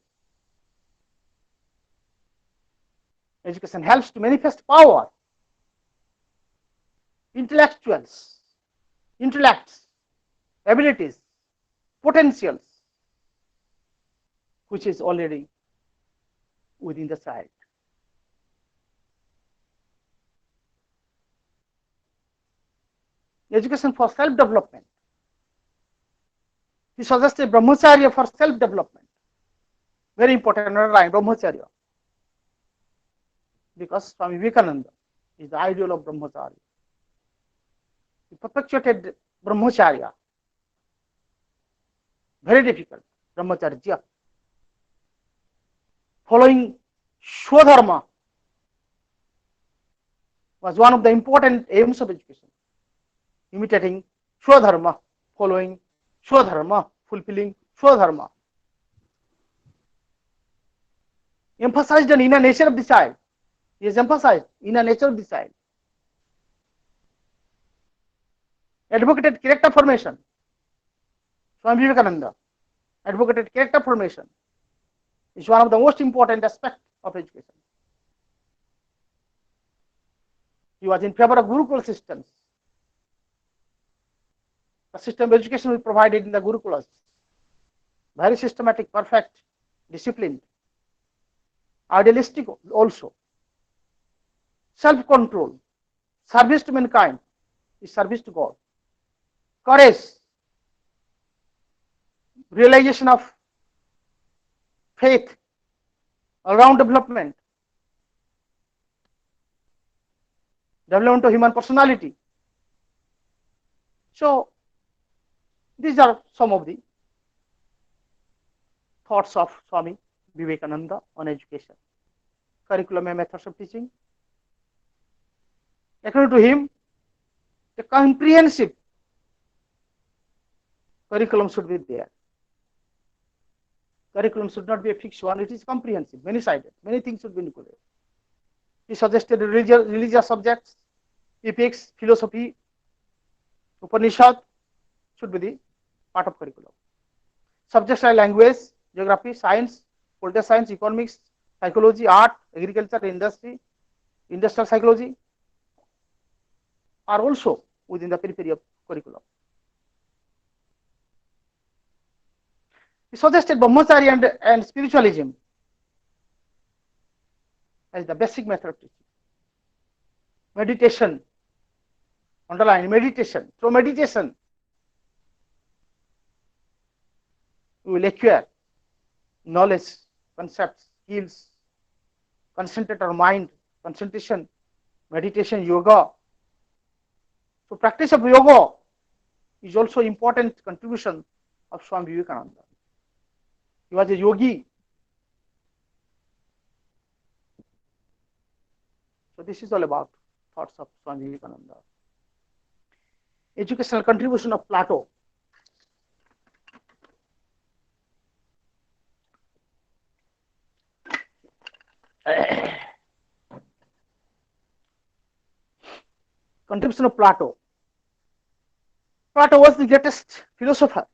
Education helps to manifest power, intellects, abilities, potentials, which is already within the child. Education for self-development. He suggested brahmacharya for self-development. Very important, underline brahmacharya. Because Swami Vivekananda is the ideal of brahmacharya. He perpetuated brahmacharya. Very difficult, brahmacharya. Following Swadharma was one of the important aims of education. Imitating Swadharma, following Swadharma, fulfilling Swadharma. Emphasized on inner nature of the child. He has emphasized inner nature of the child. Advocated character formation. Swami Vivekananda advocated character formation. Is one of the most important aspects of education. He was in favor of Gurukula systems. The system of education we provided in the Gurukulas. Very systematic, perfect, disciplined, idealistic also. Self-control, service to mankind is service to God. Courage, realization of faith, all-round development, development of human personality. So, these are some of the thoughts of Swami Vivekananda on education. Curriculum and methods of teaching. According to him, a comprehensive curriculum should be there. Curriculum should not be a fixed one, it is comprehensive, many-sided, many things should be included. He suggested religious subjects, epics, philosophy, Upanishad should be the part of curriculum. Subjects like language, geography, science, political science, economics, psychology, art, agriculture, industry, industrial psychology are also within the periphery of curriculum. He suggested brahmacharya and spiritualism as the basic method of teaching. Meditation, underline meditation. Through meditation, we will acquire knowledge, concepts, skills, concentrate our mind, concentration, meditation, yoga. So practice of yoga is also important contribution of Swami Vivekananda. He was a yogi. So this is all about thoughts of Swami Vivekananda. Educational contribution of Plato. Contribution of Plato. Plato was the greatest philosopher,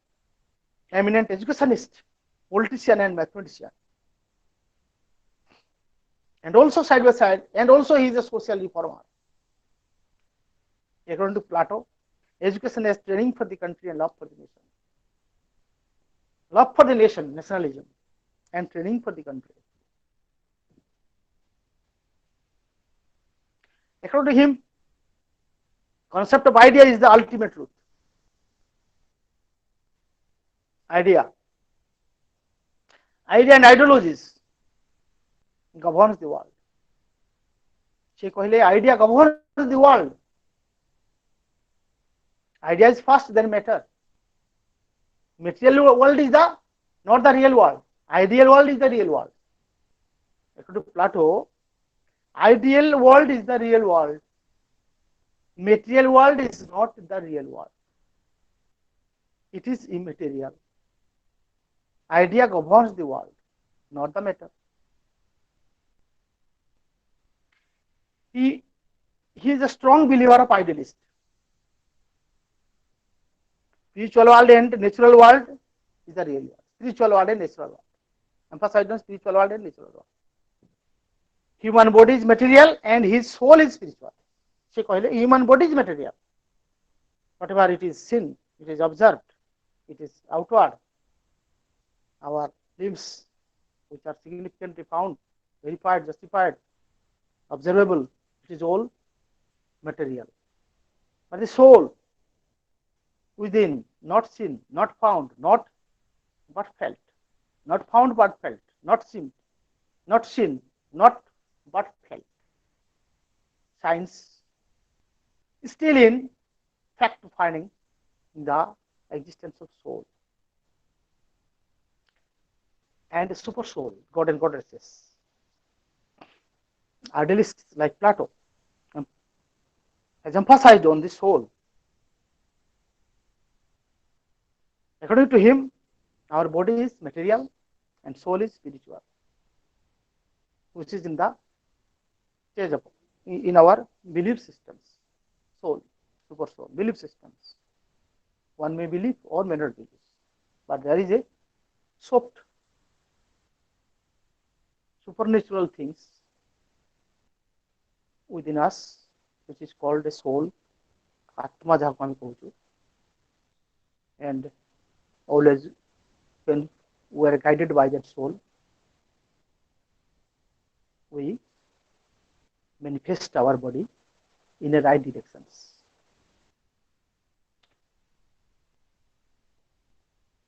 eminent educationist, politician, and mathematician. And also side by side, and also he is a social reformer. According to Plato, education is training for the country and love for the nation. Love for the nation, nationalism, and training for the country. According to him, concept of idea is the ultimate truth. Idea and ideologies governs the world. She कहले idea governs the world. Idea is first, then matter. Material world is the not the real world. Ideal world is the real world. According to Plato, ideal world is the real world. Material world is not the real world. It is immaterial. Idea governs the world, not the matter. He is a strong believer of idealist. Spiritual world and natural world is the real world. Spiritual world and natural world. Emphasize on spiritual world and natural world. Human body is material and his soul is spiritual. She called it human body is material. Whatever it is seen, it is observed, it is outward. Our limbs, which are significantly found, verified, justified, observable, it is all material. But the soul within, not seen, not found, not but felt, not found but felt, not seen, not but felt. Science is still in fact finding the existence of soul and super soul, god and goddesses. Idealists like Plato has emphasized on the soul. According to him, our body is material and soul is spiritual, which is in the stage of in our belief systems. Soul, super soul, belief systems. One may believe or may not believe, but there is a soft supernatural things within us, which is called a soul, Atma jahaku ami kahuchu. And always when we are guided by that soul, we manifest our body in the right directions.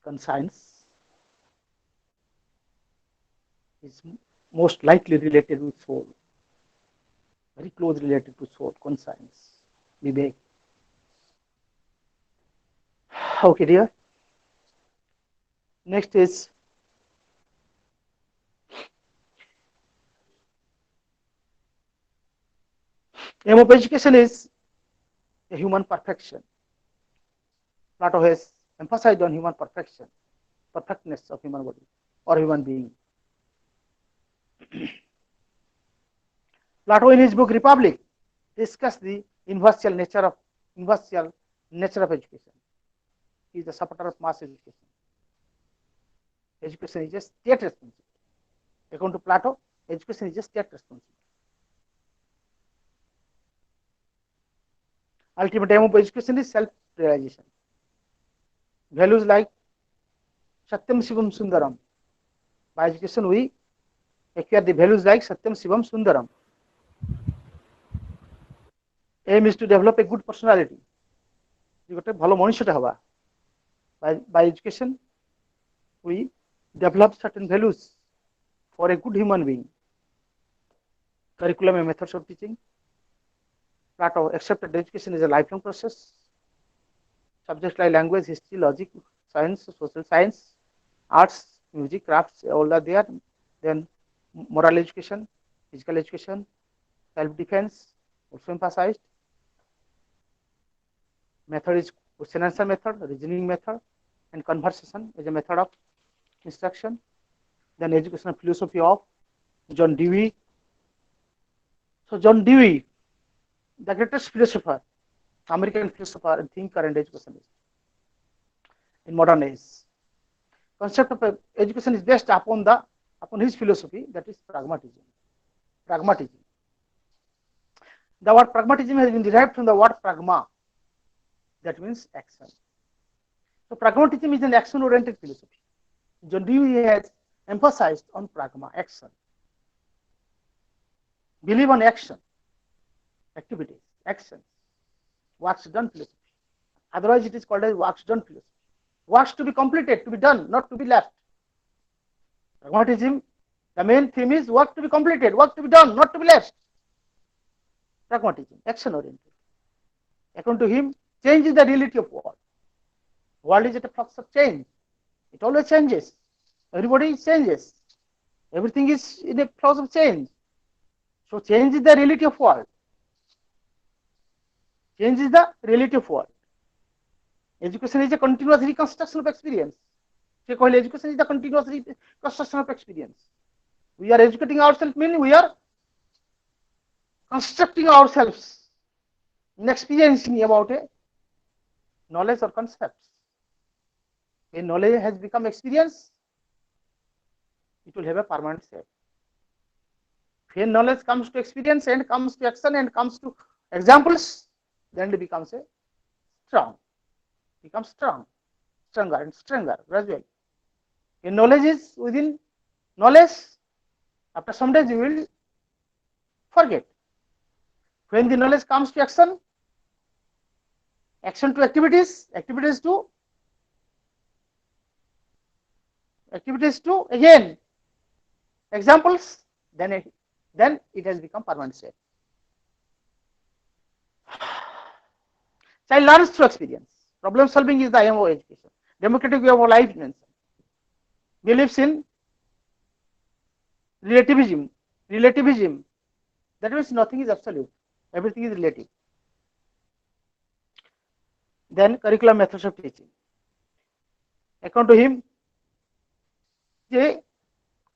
Conscience is most likely related with soul, very close related to soul, conscience, vivek. Okay, dear. Next is aim of education is a human perfection. Plato has emphasized on human perfection, perfectness of human body or human being. Plato in his book Republic discussed the universal nature of education. He is the supporter of mass education. Education is a state responsibility. According to Plato, education is a state responsibility. Ultimate aim of education is self-realization. Values like Satyam Shivam Sundaram. By education, we acquire the values like Satyam Shivam Sundaram. Aim is to develop a good personality. By education, we develop certain values for a good human being. Curriculum and methods of teaching. Plato accepted education is a lifelong process. Subjects like language, history, logic, science, social science, arts, music, crafts, all are there. Then moral education, physical education, self-defense, also emphasized. Method is question answer method, reasoning method, and conversation is a method of instruction. Then educational philosophy of John Dewey. So John Dewey, the greatest philosopher, American philosopher and thinker and educationist in modern age. Concept of education is based upon his philosophy, that is pragmatism. Pragmatism. The word pragmatism has been derived from the word pragma, that means action. So pragmatism is an action-oriented philosophy. John Dewey has emphasized on pragma, action. Believe on action, activities, actions, works done philosophy. Otherwise, it is called as works done philosophy. Works to be completed, to be done, not to be left. Pragmatism, the main theme is work to be completed, work to be done, not to be left. Pragmatism, action-oriented. According to him, change is the reality of world. World is at a flux of change. It always changes. Everybody changes. Everything is in a flux of change. So change is the reality of world. Change is the reality of world. Education is a continuous reconstruction of experience. Education is the continuous reconstruction of experience. We are educating ourselves, meaning we are constructing ourselves in experiencing about a knowledge or concepts. When knowledge has become experience, it will have a permanent shape. When knowledge comes to experience and comes to action and comes to examples, then it becomes a strong. Becomes strong, stronger and stronger gradually. When knowledge is within knowledge, after some days you will forget. When the knowledge comes to action, action to activities, activities to again examples, then it has become permanent shape. Child learns through experience. Problem solving is the aim of education. Democratic way of life believes in relativism. Relativism. That means nothing is absolute. Everything is relative. Then curriculum methods of teaching. According to him, the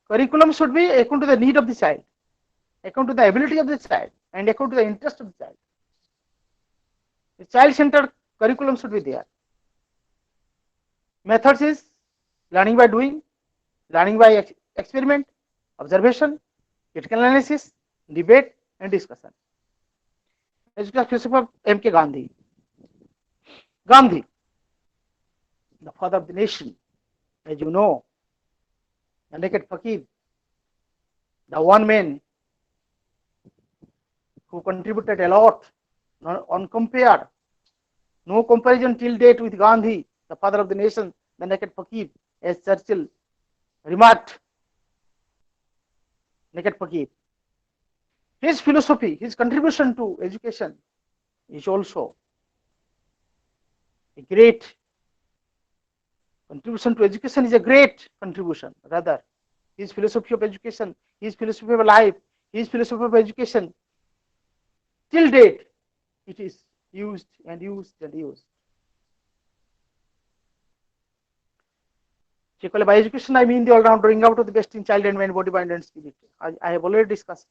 curriculum should be according to the need of the child, according to the ability of the child, and according to the interest of the child. The child-centered curriculum should be there. Methods is learning by doing, learning by experiment, observation, critical analysis, debate, and discussion. Educational philosophy of M.K. Gandhi. Gandhi, the father of the nation, as you know, the naked fakir, the one man who contributed a lot, uncompared, no comparison till date with Gandhi, the father of the nation, the naked fakir, as Churchill remarked, naked fakir. His philosophy, his contribution to education is also a great contribution to education, is a great contribution. Rather, his philosophy of education, his philosophy of life, his philosophy of education, till date, it is used and used and used. By education, I mean the all-round bring out of the best in child and man, body, mind, and spirit. I have already discussed.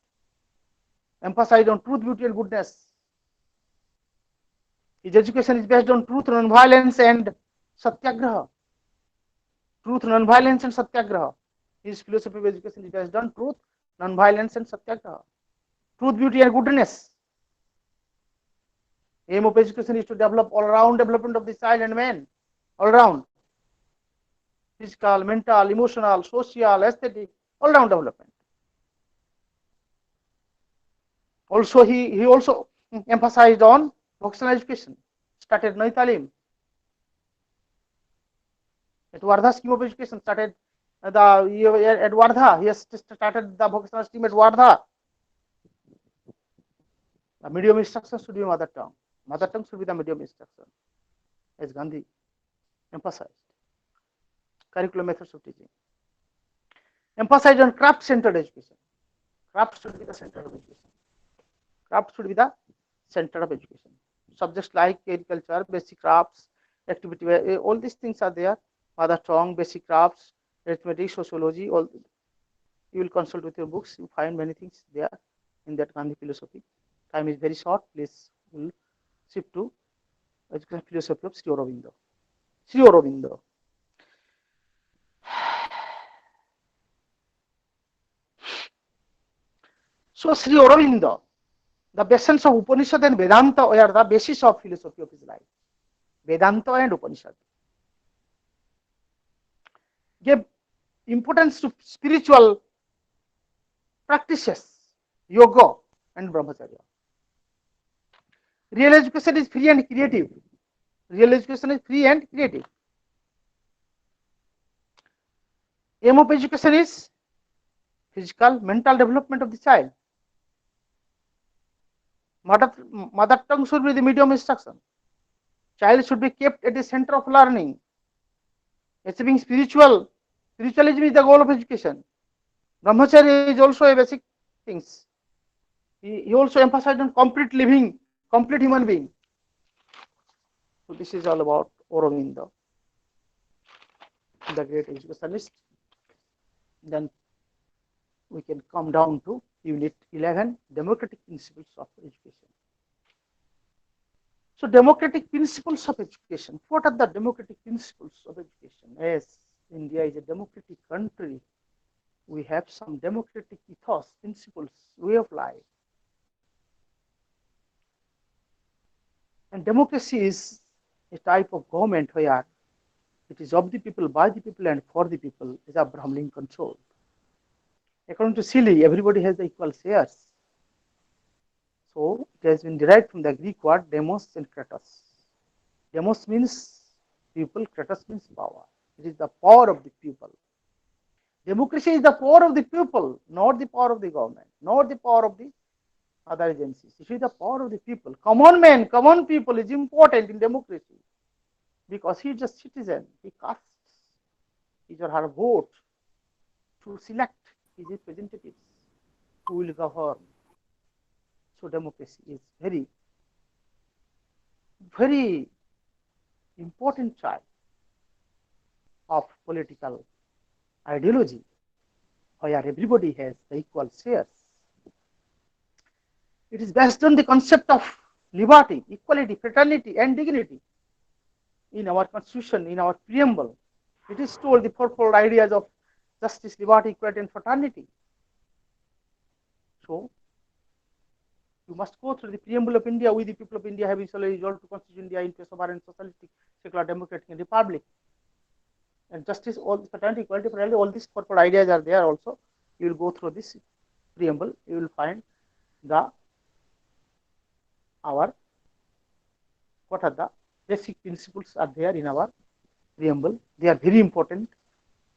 Emphasize on truth, beauty, and goodness. His education is based on truth, non-violence, and satyagraha. Truth, non-violence, and satyagraha. His philosophy of education is based on truth, non-violence, and satyagraha. Truth, beauty, and goodness. Aim of education is to develop all-round development of the child and man. All-round. Physical, mental, emotional, social, aesthetic, all-round development. Also, he also emphasized on vocational education. Started Nai Talim. At Wardha scheme of education started at Wardha. He has started the vocational scheme at Wardha. The medium instruction should be mother tongue. Mother tongue should be the medium instruction, as Gandhi emphasized. Curriculum methods of teaching. Emphasize on craft-centered education. Craft should be the center of education. Craft should be the center of education. Subjects like agriculture, basic crafts, activity, all these things are there. Mother tongue, basic crafts, arithmetic, sociology, all. You will consult with your books. You find many things there in that Gandhi philosophy. Time is very short. Please we'll shift to education philosophy of Sri Aurobindo. Sri Aurobindo. So Sri Aurobindo, the essence of Upanishad and Vedanta were the basis of philosophy of his life. Vedanta and Upanishad gave importance to spiritual practices, yoga and brahmacharya. Real education is free and creative. Real education is free and creative. Aim of education is physical, mental development of the child. Mother tongue should be the medium of instruction. Child should be kept at the center of learning. Achieving spiritualism is the goal of education. Brahmacharya is also a basic things. He also emphasized on complete living, complete human being. So this is all about Aurobindo, the great educationist. Then we can come down to Unit 11, Democratic Principles of Education. So democratic principles of education. What are the democratic principles of education? Yes, India is a democratic country. We have some democratic ethos, principles, way of life. And democracy is a type of government where it is of the people, by the people, and for the people, is a Brahmin control. According to Seeley, everybody has the equal shares. So it has been derived from the Greek word demos and kratos. Demos means people, kratos means power. It is the power of the people. Democracy is the power of the people, not the power of the government, not the power of the other agencies. It is the power of the people. Common man, common people is important in democracy because he is a citizen. He casts his or her vote to select his representatives who will govern. So democracy is very, very important type of political ideology where everybody has the equal shares. It is based on the concept of liberty, equality, fraternity, and dignity. In our constitution, in our preamble, it is told the fourfold ideas of justice, liberty, equality, and fraternity. So, you must go through the preamble of India. We, the people of India, have easily resolved to constitute India into a sovereign, socialistic, secular, democratic, and republic. And justice, all the fraternity, equality, fraternity, all these fourfold ideas are there also. You will go through this preamble. You will find the our what are the basic principles are there in our preamble. They are very important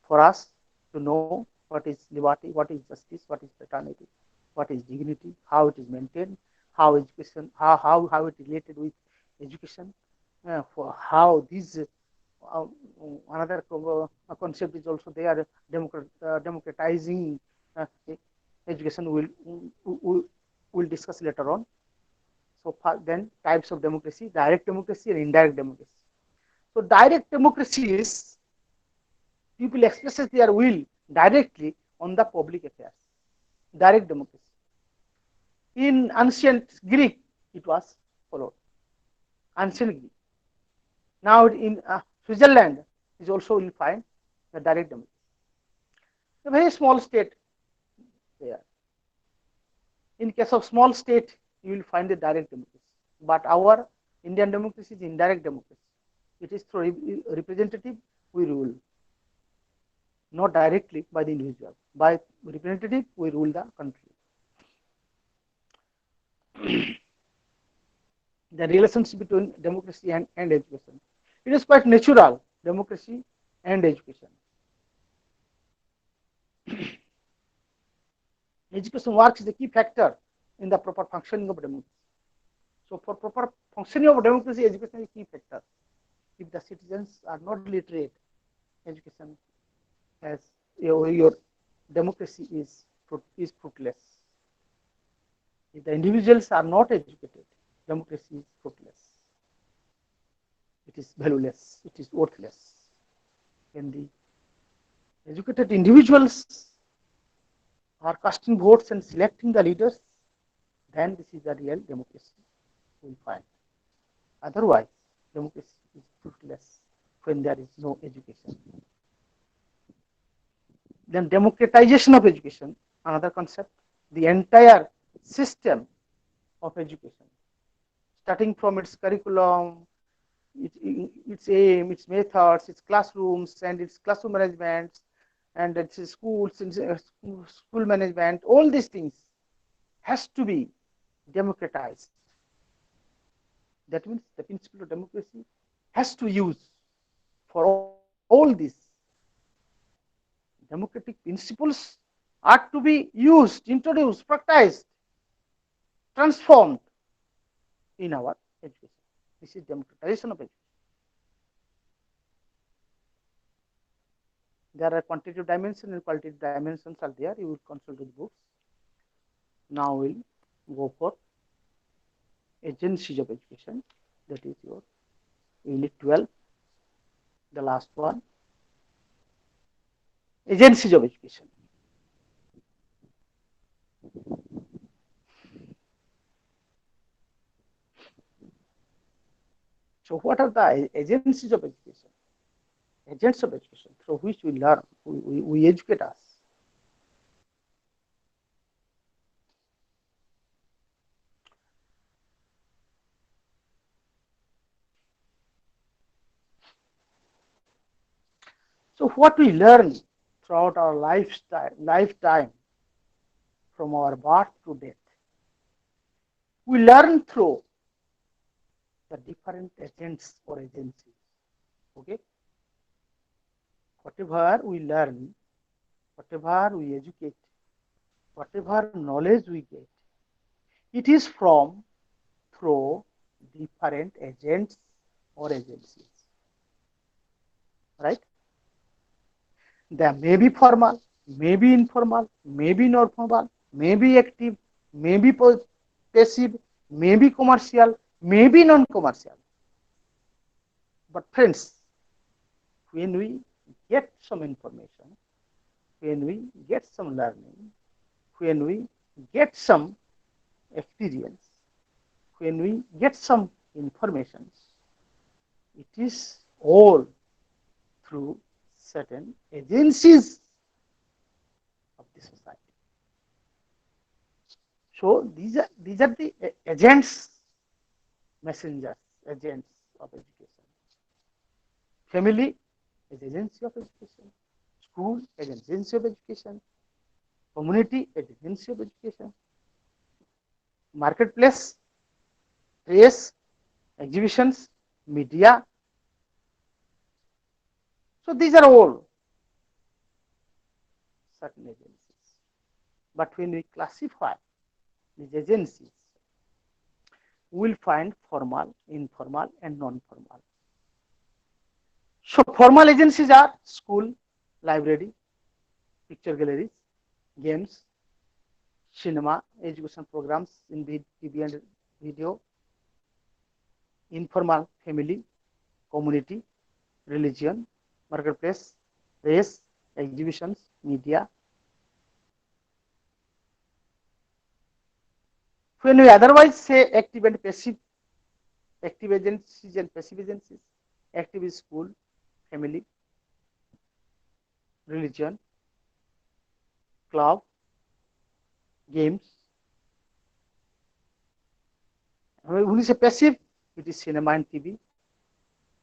for us to know what is liberty, what is justice, what is fraternity, what is dignity, how it is maintained, how education, how it is related with education, for how these another concept is also there, democratizing education will discuss later on. So then types of democracy, direct democracy and indirect democracy. So direct democracy is people expresses their will directly on the public affairs. Direct democracy. In ancient Greek, it was followed. Ancient Greek. Now in Switzerland is also will find the direct democracy. A very small state there. In case of small state, you will find the direct democracy. But our Indian democracy is indirect democracy. It is through representative we rule, not directly by the individual. By representative we rule the country. The relationship between democracy and education. It is quite natural, democracy and education. Education works is a key factor in the proper functioning of democracy. So for proper functioning of democracy, education is a key factor. If the citizens are not literate, education has your democracy is fruitless. If the individuals are not educated, democracy is fruitless. It is valueless. It is worthless. When the educated individuals are casting votes and selecting the leaders, then this is the real democracy we will find. Otherwise, democracy is fruitless when there is no education. Then democratization of education, another concept. The entire system of education, starting from its curriculum, its aim, its methods, its classrooms, and its classroom management, and its schools, school management, all these things has to be democratized. That means the principle of democracy has to use for all these democratic principles are to be used, introduced, practiced, transformed in our education. This is democratization of education. There are quantitative dimensions and qualitative dimensions are there. You will consult the books. Now we'll go for agencies of education. That is your unit 12, the last one. Agencies of education. So what are the agencies of education? Agents of education through which we learn, we educate us. So what we learn throughout our lifetime from our birth to death, we learn through the different agents or agencies. Okay? Whatever we learn, whatever we educate, whatever knowledge we get, it is from through different agents or agencies. Right? There may be formal, may be informal, may be non formal, may be active, may be passive, may be commercial, may be non-commercial. But friends, when we get some information, when we get some learning, when we get some experience, when we get some information, it is all through certain agencies of the society. So these are the agents, messengers, agents of education. Family is agency of education. School is agency of education. Community is agency of education. Marketplace, press, exhibitions, media. So these are all certain agencies. But when we classify these agencies, we will find formal, informal, and non-formal. So formal agencies are school, library, picture galleries, games, cinema, education programs in TV and video, informal family, community, religion, marketplace, race, exhibitions, media. When we otherwise say active and passive, active agencies and passive agencies, active is school, family, religion, club, games. When we say passive, it is cinema and TV,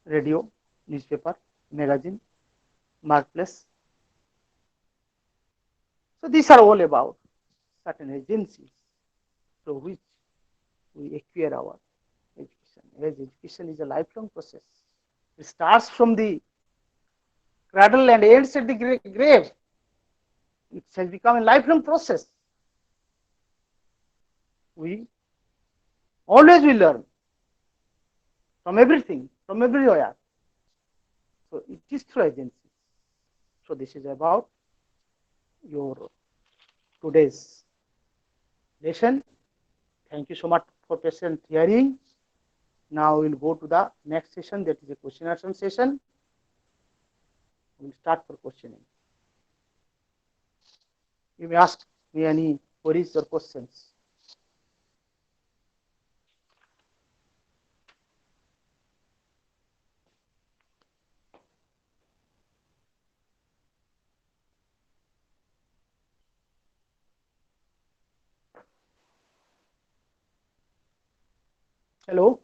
radio, newspaper, magazine, marketplace. So these are all about certain agencies through which we acquire our education. As education is a lifelong process. It starts from the cradle and ends at the grave. It has become a lifelong process. We always will learn from everything, from everywhere. So it is through agencies. So this is about your today's lesson. Thank you so much for patient hearing. Now we'll go to the next session, that is a question answer session. We'll start for questioning. You may ask me any queries or questions. Hello.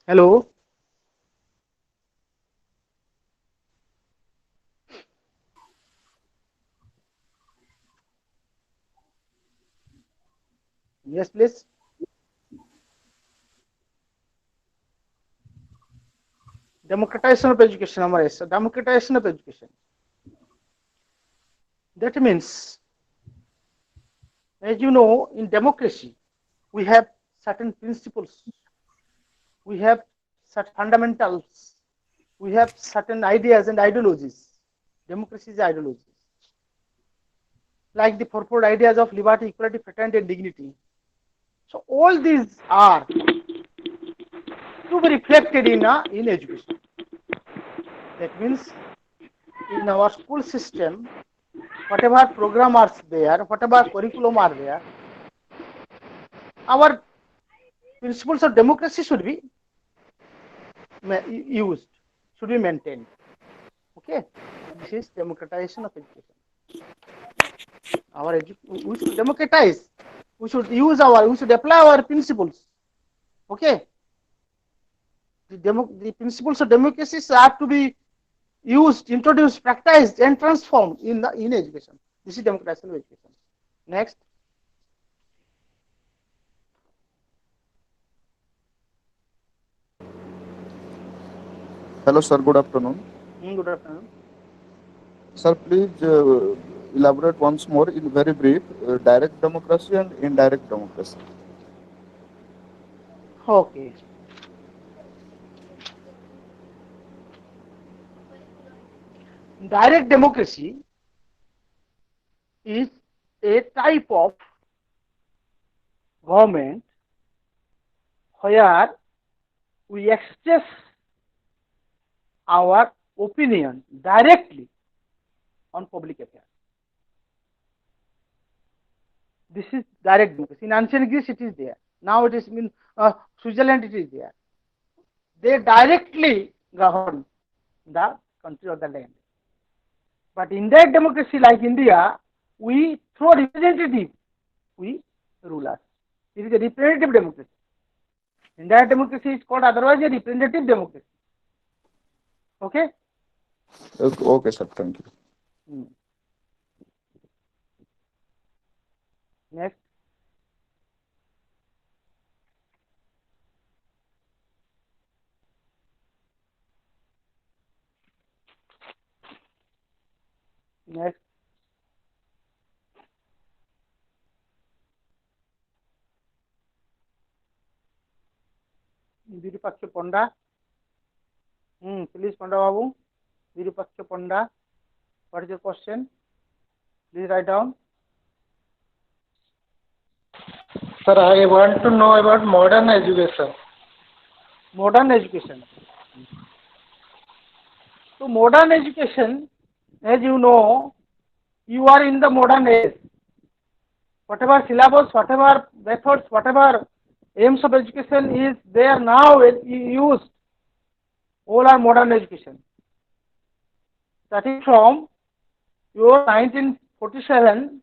Hello. Yes, please. Democratization of education. Democratization of education. That means, as you know, in democracy, we have certain principles, we have certain fundamentals, we have certain ideas and ideologies. Democracy is ideology. Like the purport ideas of liberty, equality, fraternity, and dignity. So all these are to be reflected in education. That means in our school system, whatever program are there, whatever curriculum are there, our principles of democracy should be used, should be maintained. Okay, this is democratization of education. We should democratize. We should apply our principles. Okay, the principles of democracy are to be used, introduced, practiced, and transformed in education. This is democratization of education. Next. Hello, sir. Good afternoon. Good afternoon. Sir, please elaborate once more in very brief direct democracy and indirect democracy. Okay. Direct democracy is a type of government where we express our opinion directly on public affairs. This is direct democracy. In ancient Greece, it is there. Now it is in Switzerland, it is there. They directly govern the country or the land. But indirect democracy, like India, we through representative, we rule us. It is a representative democracy. Indirect democracy is called otherwise a representative democracy. Okay? Okay, sir. Thank you. Hmm. Next. Next. Virupaksha Panda. Please, Panda Babu. Virupaksha Panda. What is your question? Please write down. Sir, I want to know about modern education. Modern education. So modern education, as you know, you are in the modern age. Whatever syllabus, whatever methods, whatever aims of education is there now used, all are modern education. Starting from your 1947,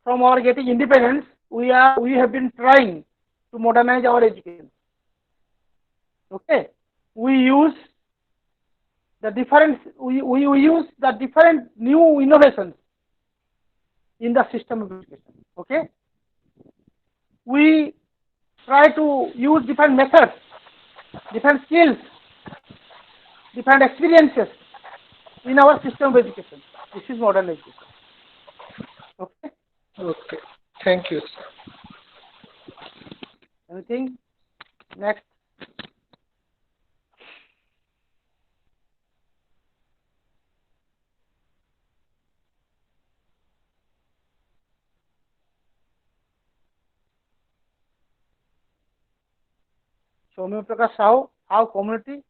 from our getting independence, we have been trying to modernize our education. Okay, we use the different new innovations in the system of education. Okay, we try to use different methods, different skills, different experiences in our system of education. This is modern education. Okay. Okay. Thank you, sir. Anything? Next. Soumya Prakash Sahu, how community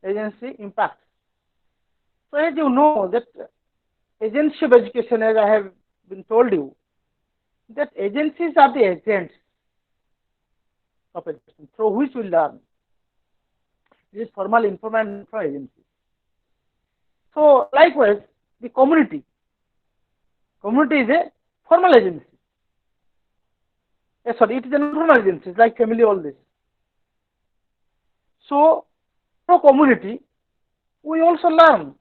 agency impacts. So as you know that agency of education, as I have been told you, that agencies are the agents of education through which we learn. This is formal, informal, and non-formal agency. So likewise, the community is a formal agency. Sorry, it is a non-formal agency, like family, all this. So through community, we also learn.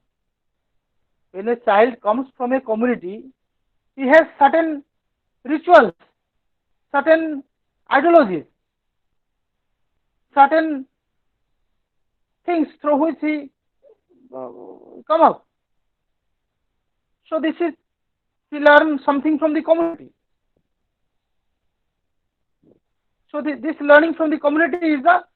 When a child comes from a community, he has certain rituals, certain ideologies, certain things through which he come up. So this is, he learn something from the community. So this learning from the community is works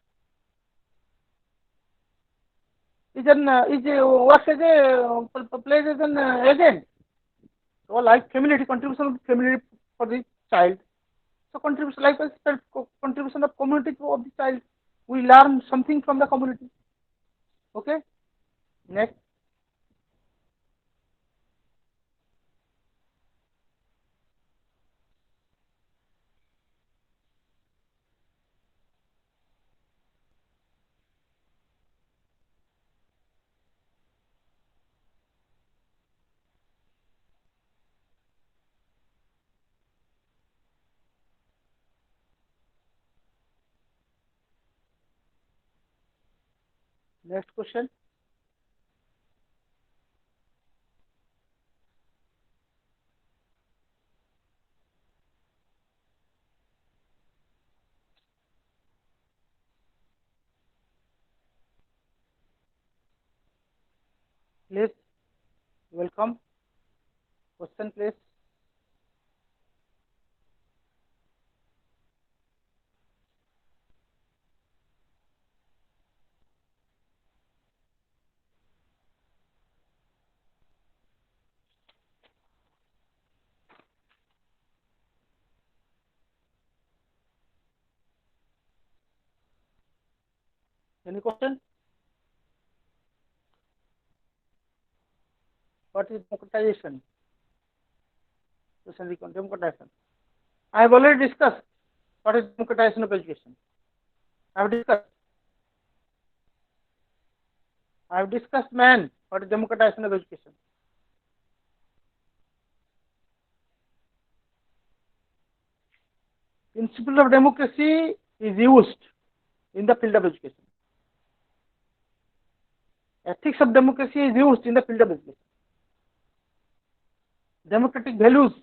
as a plays as an agent. So like family contribution of family for the child. So contribution like contribution of community of the child. We learn something from the community. Okay. Next. Next question. Please welcome. Question, please. Any question? What is democratization? Democratization. I have already discussed what is democratization of education. I have discussed man, what is democratization of education. Principle of democracy is used in the field of education. Ethics of democracy is used in the field of education. Democratic values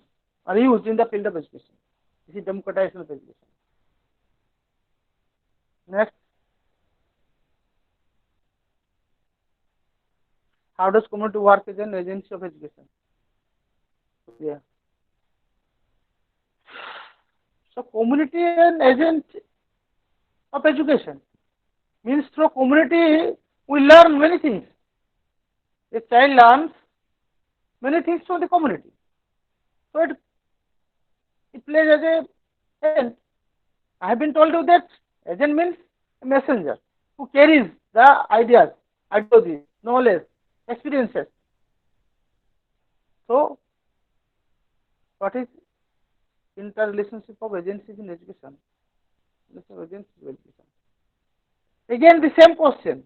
are used in the field of education. This is democratization of education. Next. How does community work as an agency of education? Yeah. So community and agent of education means through community we learn many things. A child learns many things from the community. So it plays as a agent. I have been told you that agent means a messenger who carries the ideas, ideologies, knowledge, experiences. So what is interrelationship of agencies in education? Again the same question.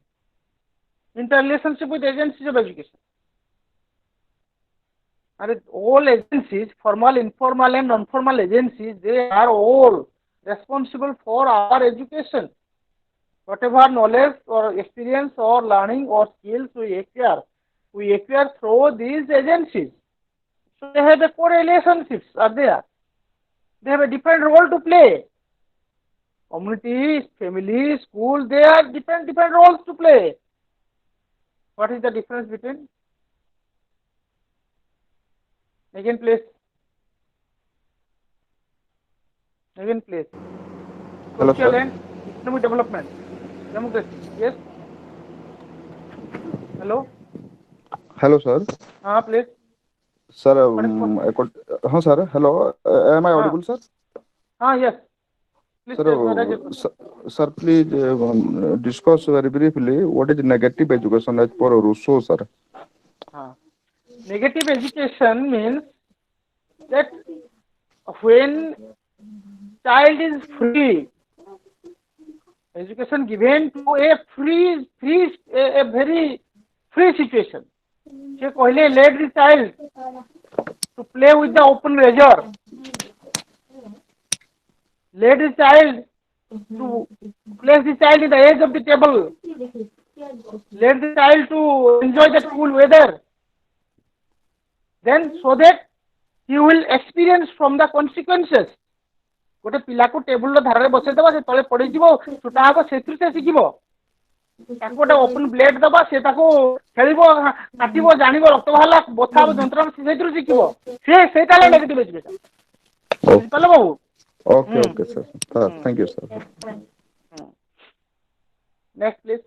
Interrelationship with agencies of education. And all agencies, formal, informal and non-formal agencies, they are all responsible for our education. Whatever knowledge or experience or learning or skills we acquire through these agencies. So they have a correlationships are there. They have a different role to play. Communities, families, school, they have different roles to play. What is the difference between? Again, please. Hello, Social sir. and economic development. Democracy. Yes. Hello. Hello, sir. Please. Sir, What is the question? sir. Hello. Am I audible, sir? Yes. Sir, what is your question? sir, please discuss very briefly what is negative education as per Rousseau, sir. Uh, Negative education means that when child is free, education given to a a very free situation. She कहले let the child to play with the open razor, let the child to place the child in the edge of the table, let the child to enjoy the cool weather, then so that he will experience from the consequences. ଗୋଟେ ପିଲାକୁ ଟେବୁଲର ଧାରରେ ବସେଇଦେବା ସେ ତଳେ ପଡ଼ିଯିବ ଛୋଟା ହବ ସେଥିରୁ ସେ ଶିଖିବ ତାକୁ ଗୋଟେ ଓପନ ବ୍ଲେଡ୍ ଦବା ସେ ତାକୁ ଖେଳିବ କାଟିବ ଜାଣିବ ରକ୍ତ ବାହାରିଲା ବଥା ହବ ଯନ୍ତ୍ରଣା ସେ ସେଇଥିରୁ ଶିଖିବ ସେ ସେଇଟା ହେଲା ନେଗେଟିଭ ଏଜୁକେସନ Okay, ବୁଝିପାରିଲ ବାବୁ okay, okay, sir. Thank you, sir. Next please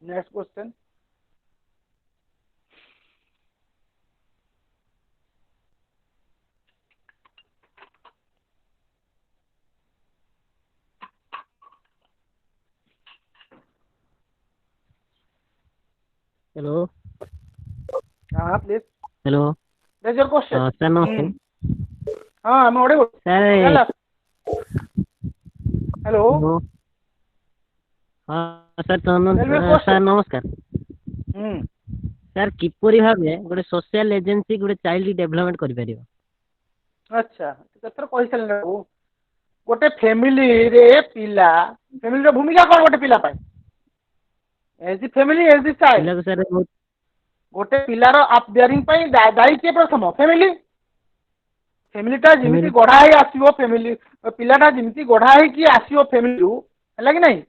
next question Hello. हाँ please Hello. That's your question Sir, namaste. हाँ I'm audible Sir, चल hello hello. Sir, Tell me a question. sir, ନମସ୍କାର हम्म sir କିପରି ଭାବେ ଗୋଟେ social agency ଗୋଟେ child development କରିପାରିବ? अच्छा କେତେଥର କହିସାରିଲେଣି ବାବୁ ଗୋଟେ ଫ୍ୟାମିଲିରେ ପିଲା ଫ୍ୟାମିଲିର ଭୂମିକା କ'ଣ ଗୋଟେ ପିଲା ପାଇଁ ଏଜ ଦି ଫ୍ୟାମିଲି ଏଜ ଦି ଚାଇଲ୍ଡ ପିଲାକୁ ସାର୍ ବହୁତ ଗୋଟେ ପିଲାର ଆପବିୟରିଂ ପାଇଁ ଦାୟୀ କିଏ ପ୍ରଥମ ଫ୍ୟାମିଲି ଫ୍ୟାମିଲିଟା ଯେମିତି Family. ଗଢ଼ା ହେଇ ଆସିବ ଫ୍ୟାମିଲି ପିଲାଟା ଯେମିତି ଗଢ଼ା ହେଇକି ଆସିବ ଫ୍ୟାମିଲିରୁ ହେଲା କି ନାହିଁ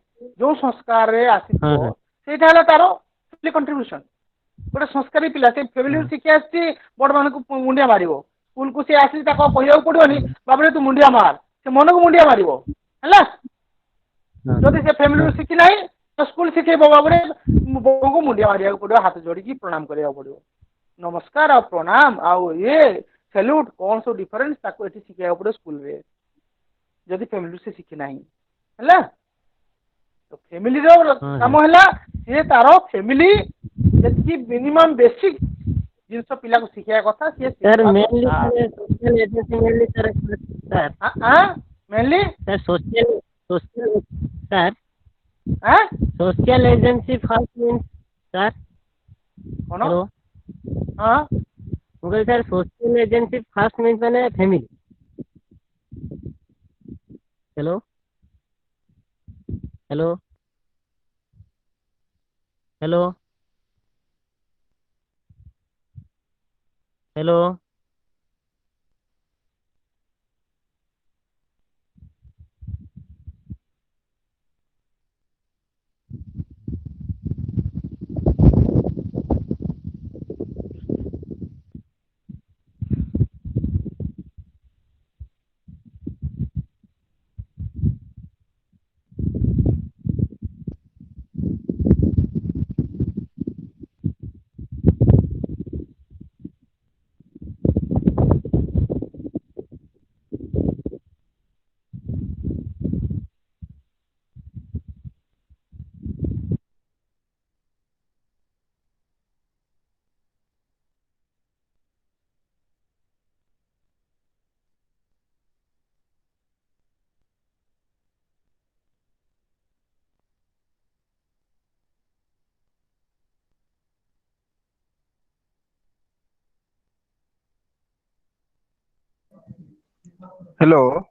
ଯୋଉ ସଂସ୍କାରରେ ଆସିଥିବ ହଁ ସେଇଟା ହେଲା ତାର ଫ୍ୟାମିଲି କଣ୍ଟ୍ରିବ୍ୟୁସନ ଗୋଟେ ସଂସ୍କାରୀ ପିଲା ସେ ଫ୍ୟାମିଲିରୁ ହଁ ଶିଖି ଆସିଛି ବଡ଼ମାନଙ୍କୁ ମୁଣ୍ଡିଆ ମାରିବ ସ୍କୁଲକୁ ସେ ଆସିଛି ତାକୁ କହିବାକୁ ପଡ଼ିବନି ବାବୁରେ ତୁ ମୁଣ୍ଡିଆ ମାର ସେ ମନକୁ ମୁଣ୍ଡିଆ ମାରିବ ହେଲା ହଁ ଯଦି ସେ ଫ୍ୟାମିଲିରୁ ହଁ ଶିଖିନାହିଁ ତ ସ୍କୁଲ ଶିଖେଇବ ବାବୁରେ ବୋଉଙ୍କୁ ମୁଣ୍ଡିଆ ମାରିବାକୁ ପଡ଼ିବ ହାତ ଯୋଡ଼ିକି ପ୍ରଣାମ କରିବାକୁ ପଡ଼ିବ ନମସ୍କାର ଆଉ ପ୍ରଣାମ ଆଉ ଇଏ ସେଲ୍ୟୁଟ କ'ଣ ସବୁ ଡିଫରେନ୍ସ ତାକୁ ଏଠି ଶିଖେଇବାକୁ ପଡ଼ିବ ସ୍କୁଲରେ ଯଦି ଫ୍ୟାମିଲିରୁ ସେ ଶିଖିନାହିଁ ହେଲା ତ ଫ୍ୟାମିଲିର ହଁ କାମ ସାର୍ ହେଲା ସିଏ ତାର ଫ୍ୟାମିଲି ଯେତିକି ମିନିମମ୍ ବେସିକ ଜିନିଷ ପିଲାକୁ ଶିଖେଇବା କଥା ସିଏ ସାର୍ ଶିଖେଇବା ମେନଲି କଥା social agency mainly sir sir mainly sir social sir ଆଁ social agency first means sir କ'ଣ ହ୍ୟାଲୋ ହଁ ମୁଁ କହିଲି sir social agency first means ମାନେ family hello hello hello hello Hello.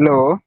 Hello.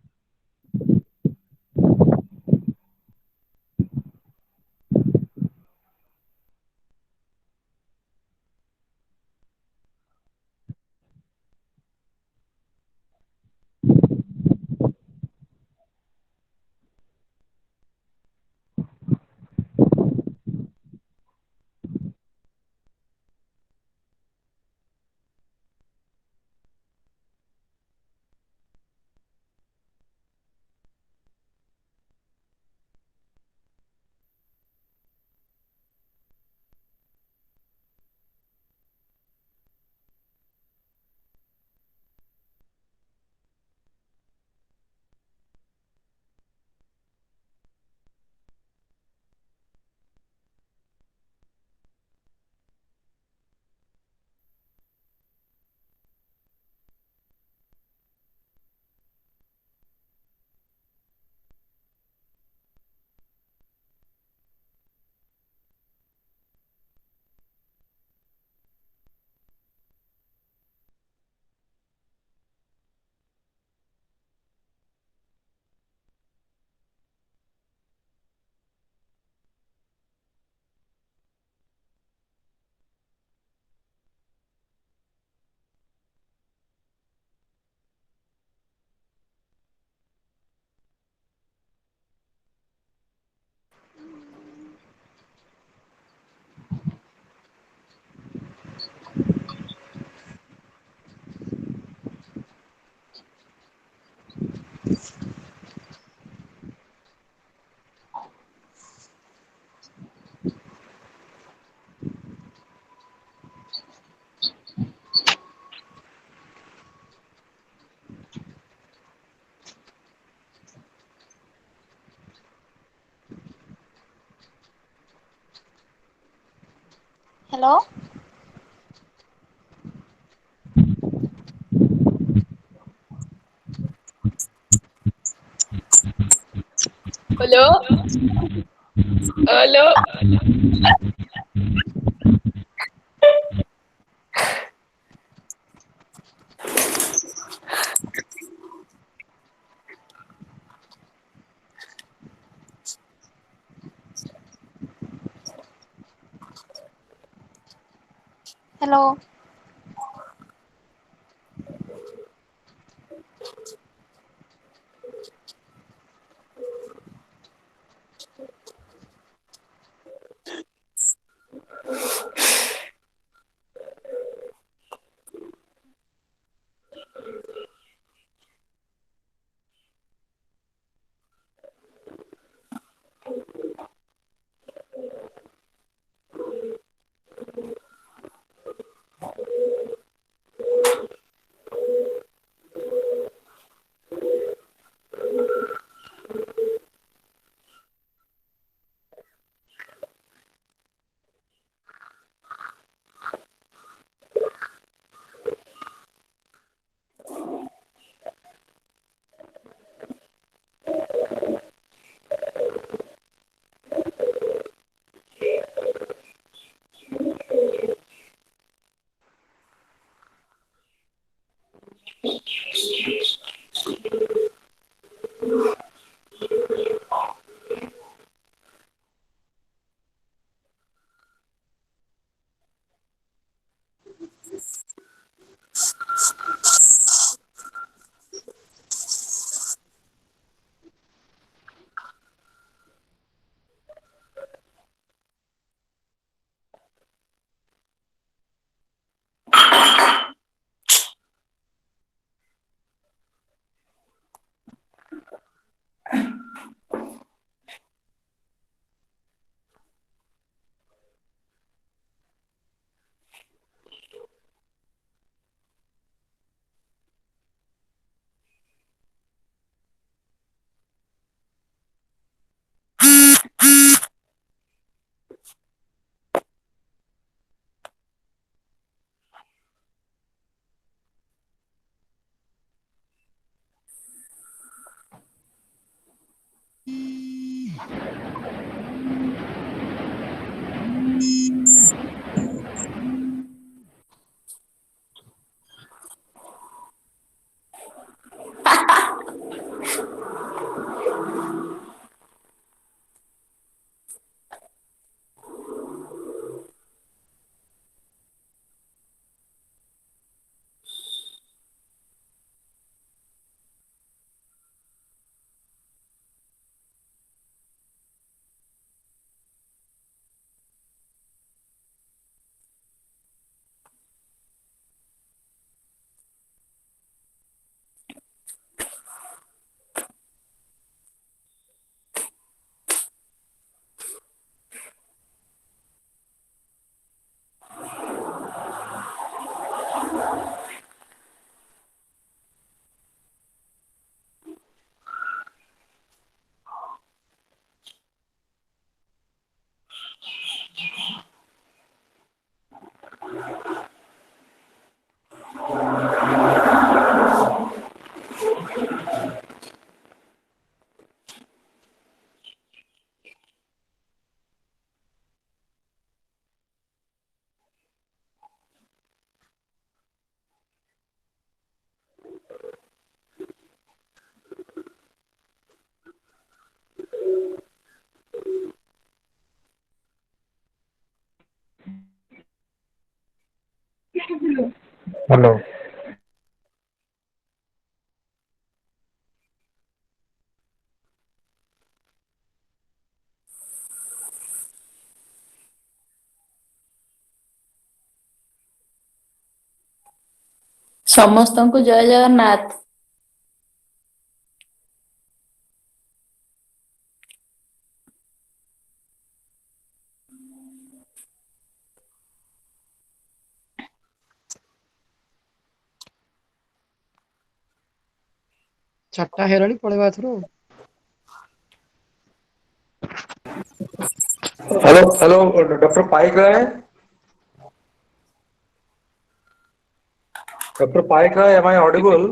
Hello? Hello? Hello? Hello? Hello. ସମସ୍ତଙ୍କୁ ଜୟ ଜଗନ୍ନାଥ। ଚାରିଟା ହେଇଗଲାଣି ପଳେଇବା ଏଥର। Hello, Dr. Paik Rai. Dr. Paik Rai, am I audible?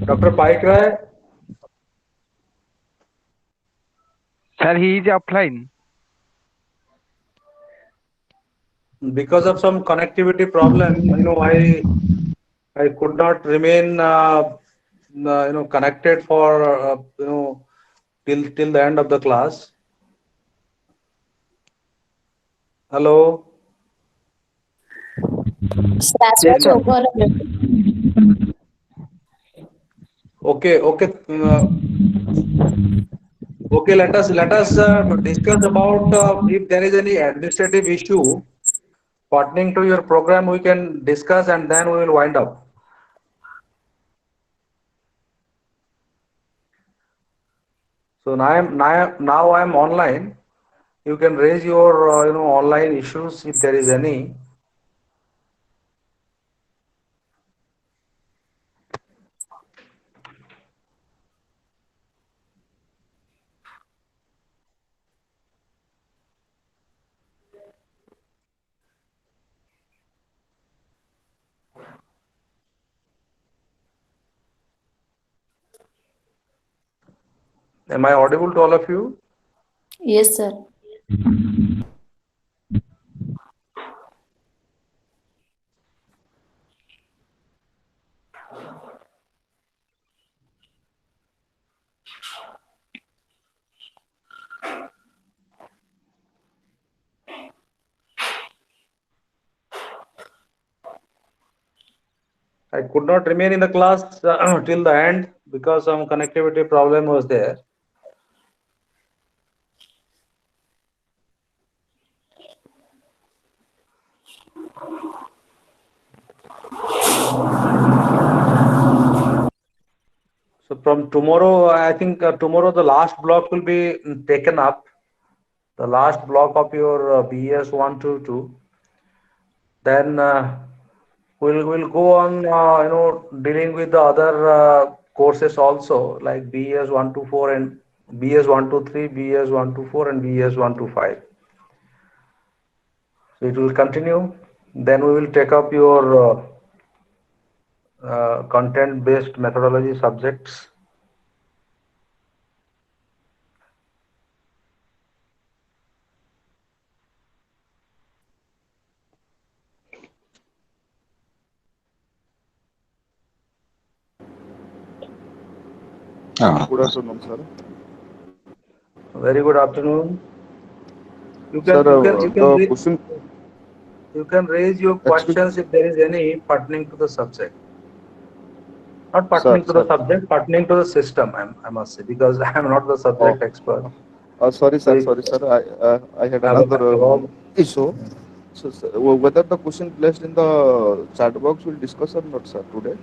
Dr. Paik Rai, Sir, he is offline. because of some connectivity problem, I could not remain, connected for, till the end of the class. Hello. Class was Yes. over. Okay. Okay. Let us discuss about if there is any administrative issue pertaining to your program. We can discuss and then we will wind up. So now I am online. You can raise your online issues if there is any. Am I audible to all of you? Yes, sir. I could not remain in the class till the end because some connectivity problem was there. So from tomorrow, I think tomorrow the last block will be taken up. The last block of your BES-122. Then we'll go on, dealing with the other courses also, like BES-124 and BES-123, BES-124 and BES-125. So it will continue. Then we will take up your content-based methodology subjects. Good afternoon, sir. Very good afternoon. Sir, the You question, can raise your excuse, questions if there is any pertaining to the subject. Not sir, pertaining to the sir. subject, pertaining to the system, I must say, because I am not the Oh, subject expert. sorry, So sir, if sorry, sir. I had another above, issue. So, sir, whether the question placed in the chat box will discuss or not, sir, today?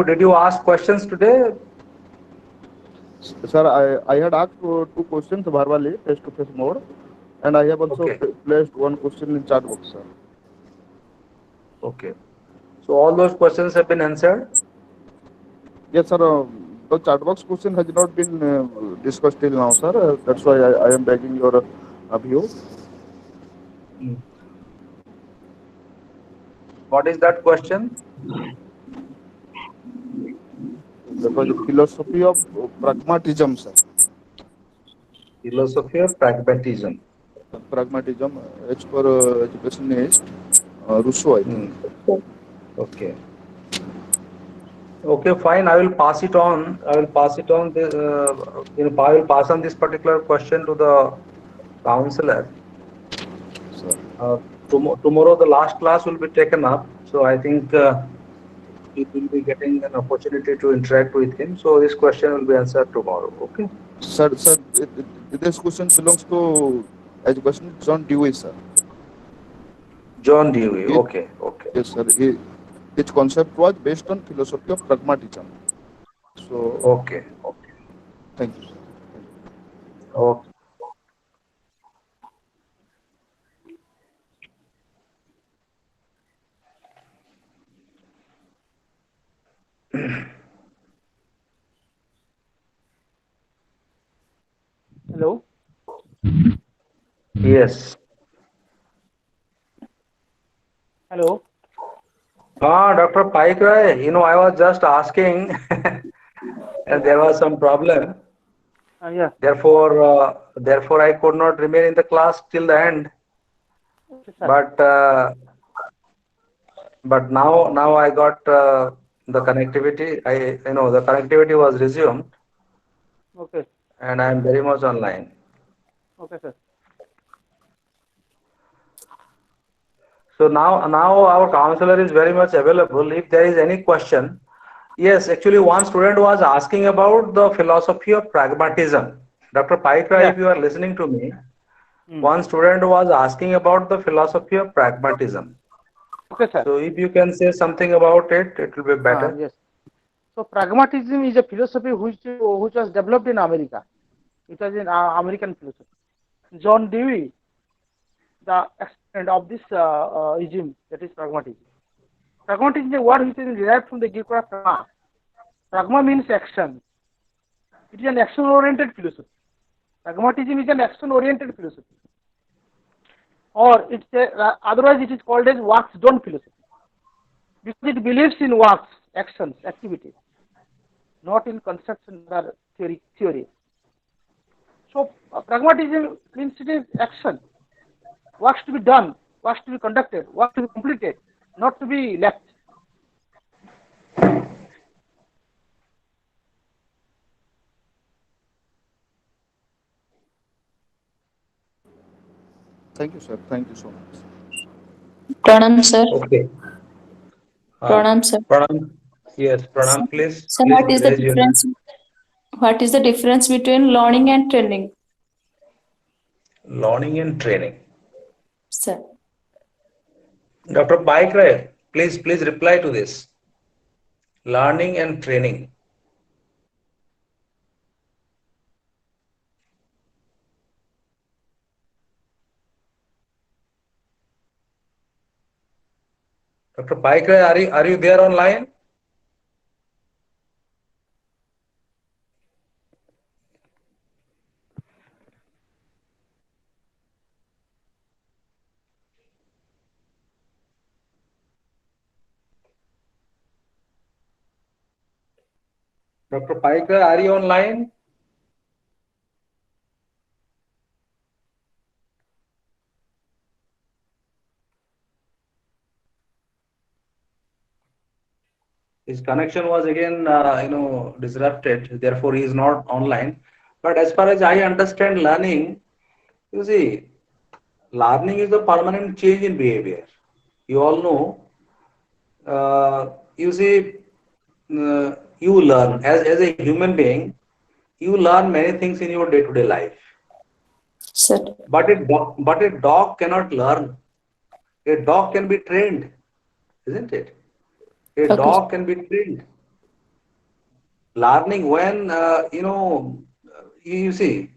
did you ask questions today? Sir, I had asked two questions verbally, face-to-face mode, and I have also Okay, placed one question in chat box, sir. okay. So all those questions have been answered. Yes, sir. The chat box question has not been discussed till now, sir. That's why I am begging your view. Mm. What is that question? That was the philosophy of pragmatism, sir. Philosophy of pragmatism. Pragmatism, as per educationist Rousseau, I think. Mm. Okay. Okay, fine. I will pass it on. I will pass it on. I will pass on this particular question to the counselor. Sir. Tomorrow, the last class will be taken up. So I think it will be getting an opportunity to interact with him. So this question will be answered tomorrow. Okay. Sir, this question belongs to education John Dewey, sir. John Dewey. It, Okay. Okay. yes, sir. Its concept was based on philosophy of pragmatism. So, Okay. Okay. thank you, sir. Okay. Hello. Yes. Hello. Dr. Paik Rai, I was just asking, and there was some problem. Yeah. Therefore, I could not remain in the class till the end. Okay, sir. But now I got the connectivity. The connectivity was resumed, Okay. and I am very much online. Okay, sir. So now our counselor is very much available. If there is any question, yes, actually one student was asking about the philosophy of pragmatism. Dr. Paikra, Yeah. if you are listening to me, Hmm. one student was asking about the philosophy of pragmatism. Okay, sir. So if you can say something about it, it will be better. Yes. So pragmatism is a philosophy which was developed in America. It was an American philosophy. John Dewey, the exponent of this ism, that is pragmatism. Pragmatism is a word which is derived from the Greek word pragma. Pragma means action. It is an action-oriented philosophy. Pragmatism is an action-oriented philosophy, or otherwise it is called as works done philosophy, because it believes in works, actions, activities, not in concepts and other theories. So pragmatism means it is action, works to be done, works to be conducted, works to be completed, not to be left. Thank you, sir. Thank you so much. Pranam, sir. Okay. Pranam, sir. Pranam. Yes, So, Pranam, please. so Please what is the raise your hand. difference? What is the difference between learning and training, Learning and training. sir? Dr. Paikra, please reply to this. Learning and training. Dr. Paikra, are you there online? Dr. Paikra, are you online? His connection was again, disrupted. Therefore, he is not online. But as far as I understand learning, you see, learning is a permanent change in behavior. You all know, you see, you learn as a human being, you learn many things in your day-to-day life. Sir. But a dog cannot learn. A dog can be trained, isn't it? A Okay. dog can be trained. Learning when, you see,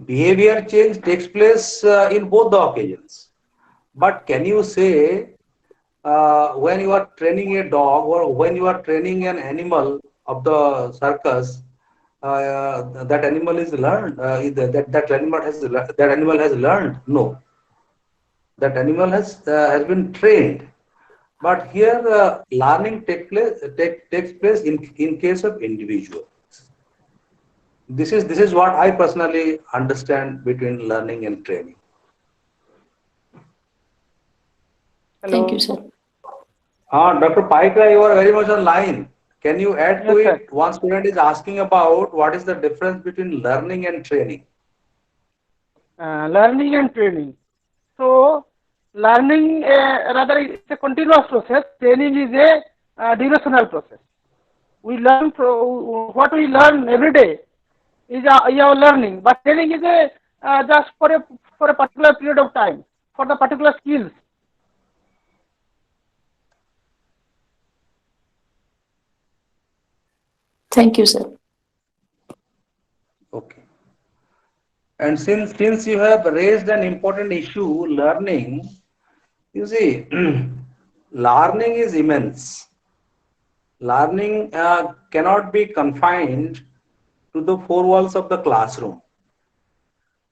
behavior change takes place in both the occasions. But can you say when you are training a dog or when you are training an animal of the circus, that animal is learned, that animal has learned? No, that animal has been trained. But here, learning takes place in case of individual. This is what I personally understand between learning and training. Hello. Thank you, sir. Dr. Paikra, you are very much online. Can you add to Yes, sir. it? One student is asking about what is the difference between learning and training. Learning and training. So, learning rather it's a continuous process. Training is a durational process. We learn what we learn every day is our learning, but training is a just for a particular period of time for the particular skills. Thank you, sir. Okay. And since you have raised an important issue, learning, you see, learning is immense. Learning cannot be confined to the four walls of the classroom.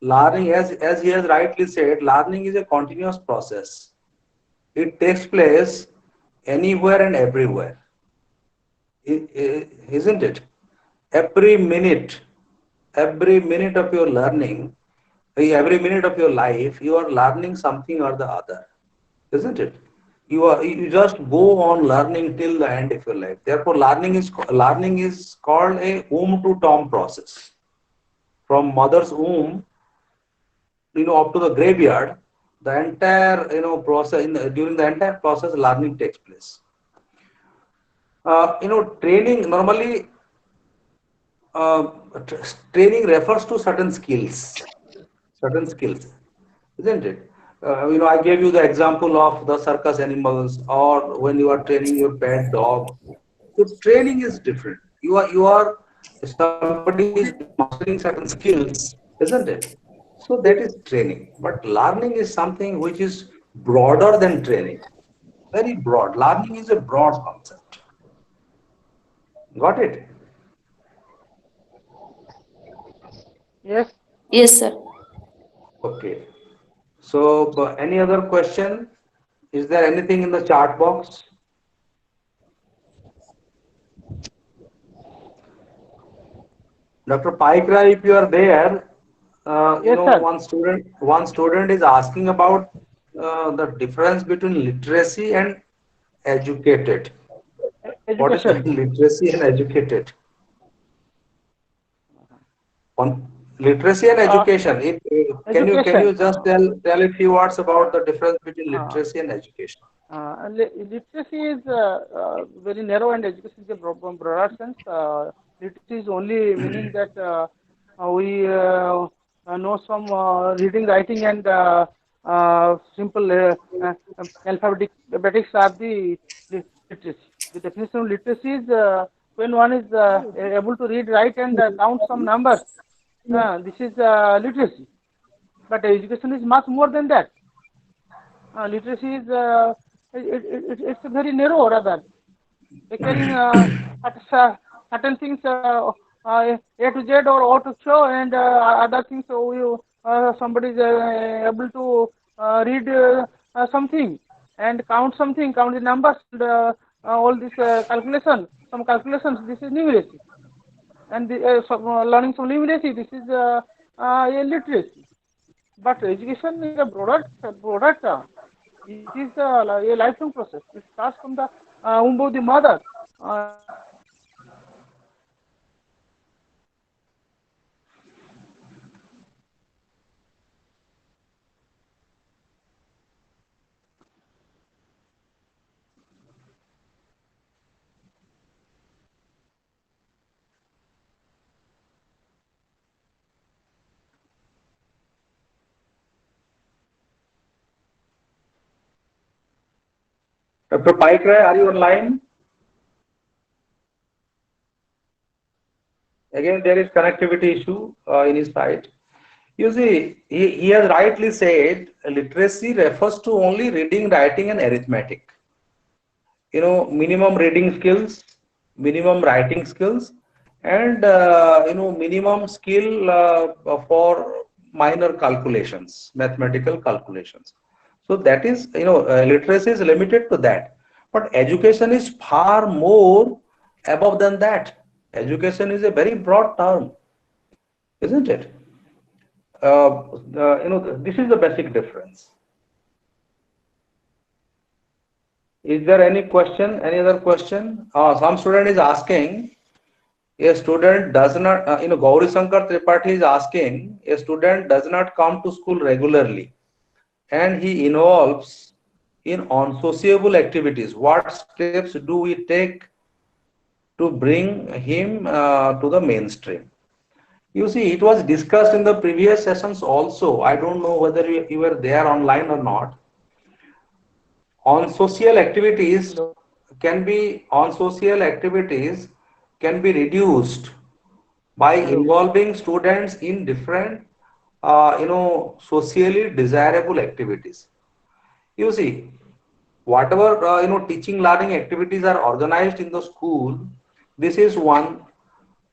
Learning, as he has rightly said, learning is a continuous process. It takes place anywhere and everywhere, isn't it? Every minute, every minute of your learning, every minute of your life, you are learning something or the other, isn't it? You just go on learning till the end of your life. Therefore, learning is called a womb to tomb process. From mother's womb, up to the graveyard, the entire process during the entire process, learning takes place. Training normally, uh, training refers to certain skills, isn't it? I gave you the example of the circus animals, or when you are training your pet dog. So training is different. You are somebody is mastering certain skills, isn't it? So that is training. But learning is something which is broader than training. Very broad. Learning is a broad concept. Got it? Yes. Yes, sir. Okay. So any other question? Is there anything in the chat box? Dr. Paikra, if you are there, Yes, sir. one student is asking about the difference between literacy and educated. What is the Education. literacy and educated? On literacy and Uh, education, can you Education. just tell a few words about the difference between Uh, literacy and education? Literacy is very narrow and education is a broader sense. Literacy is only meaning that we know some reading, writing, and simple alphabetics are the literacy. The definition of literacy is when one is able to read, write, and count some numbers. This is literacy. But education is much more than that. Literacy is it's very narrow rather requiring certain things A to Z or O to show and other things. So you somebody is able to read something and count the numbers and all this calculation, some calculations. This is numeracy, and learning some numeracy. This is a literacy. But education is a broader term. It is a lifelong process. It starts from the womb of the mother. Dr. Paikra, are you online? Again, there is connectivity issue in his side. You see, he has rightly said literacy refers to only reading, writing, and arithmetic. Minimum reading skills, minimum writing skills, and minimum skill for minor calculations, mathematical calculations. So that is, literacy is limited to that. But education is far more above than that. Education is a very broad term, isn't it? This is the basic difference. Is there any question? Any other question? Some student is asking. A student does not, Gauri Shankar Tripathi is asking. A student does not come to school regularly, and he involves in unsociable activities. What steps do we take to bring him to the mainstream? You see, it was discussed in the previous sessions also. I don't know whether you were there online or not. On social activities can be reduced by involving students in different, socially desirable activities. You see, whatever teaching learning activities are organized in the school, this is one.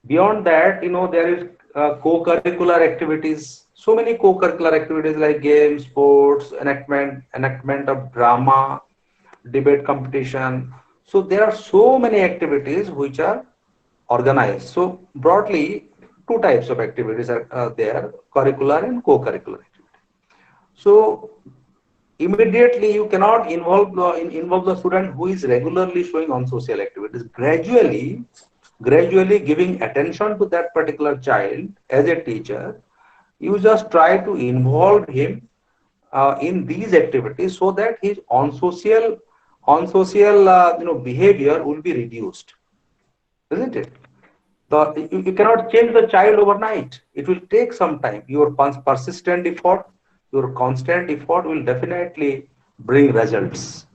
Beyond that, there is co-curricular activities. So many co-curricular activities like games, sports, enactment of drama, debate competition. So there are so many activities which are organized. So broadly, two types of activities are there: curricular and co-curricular activity. So immediately you cannot involve the student who is regularly showing on social activities. Gradually giving attention to that particular child as a teacher, you just try to involve him in these activities so that his on social behavior will be reduced, isn't it? You cannot change the child overnight. It will take some time. Your persistent effort, your constant effort will definitely bring results.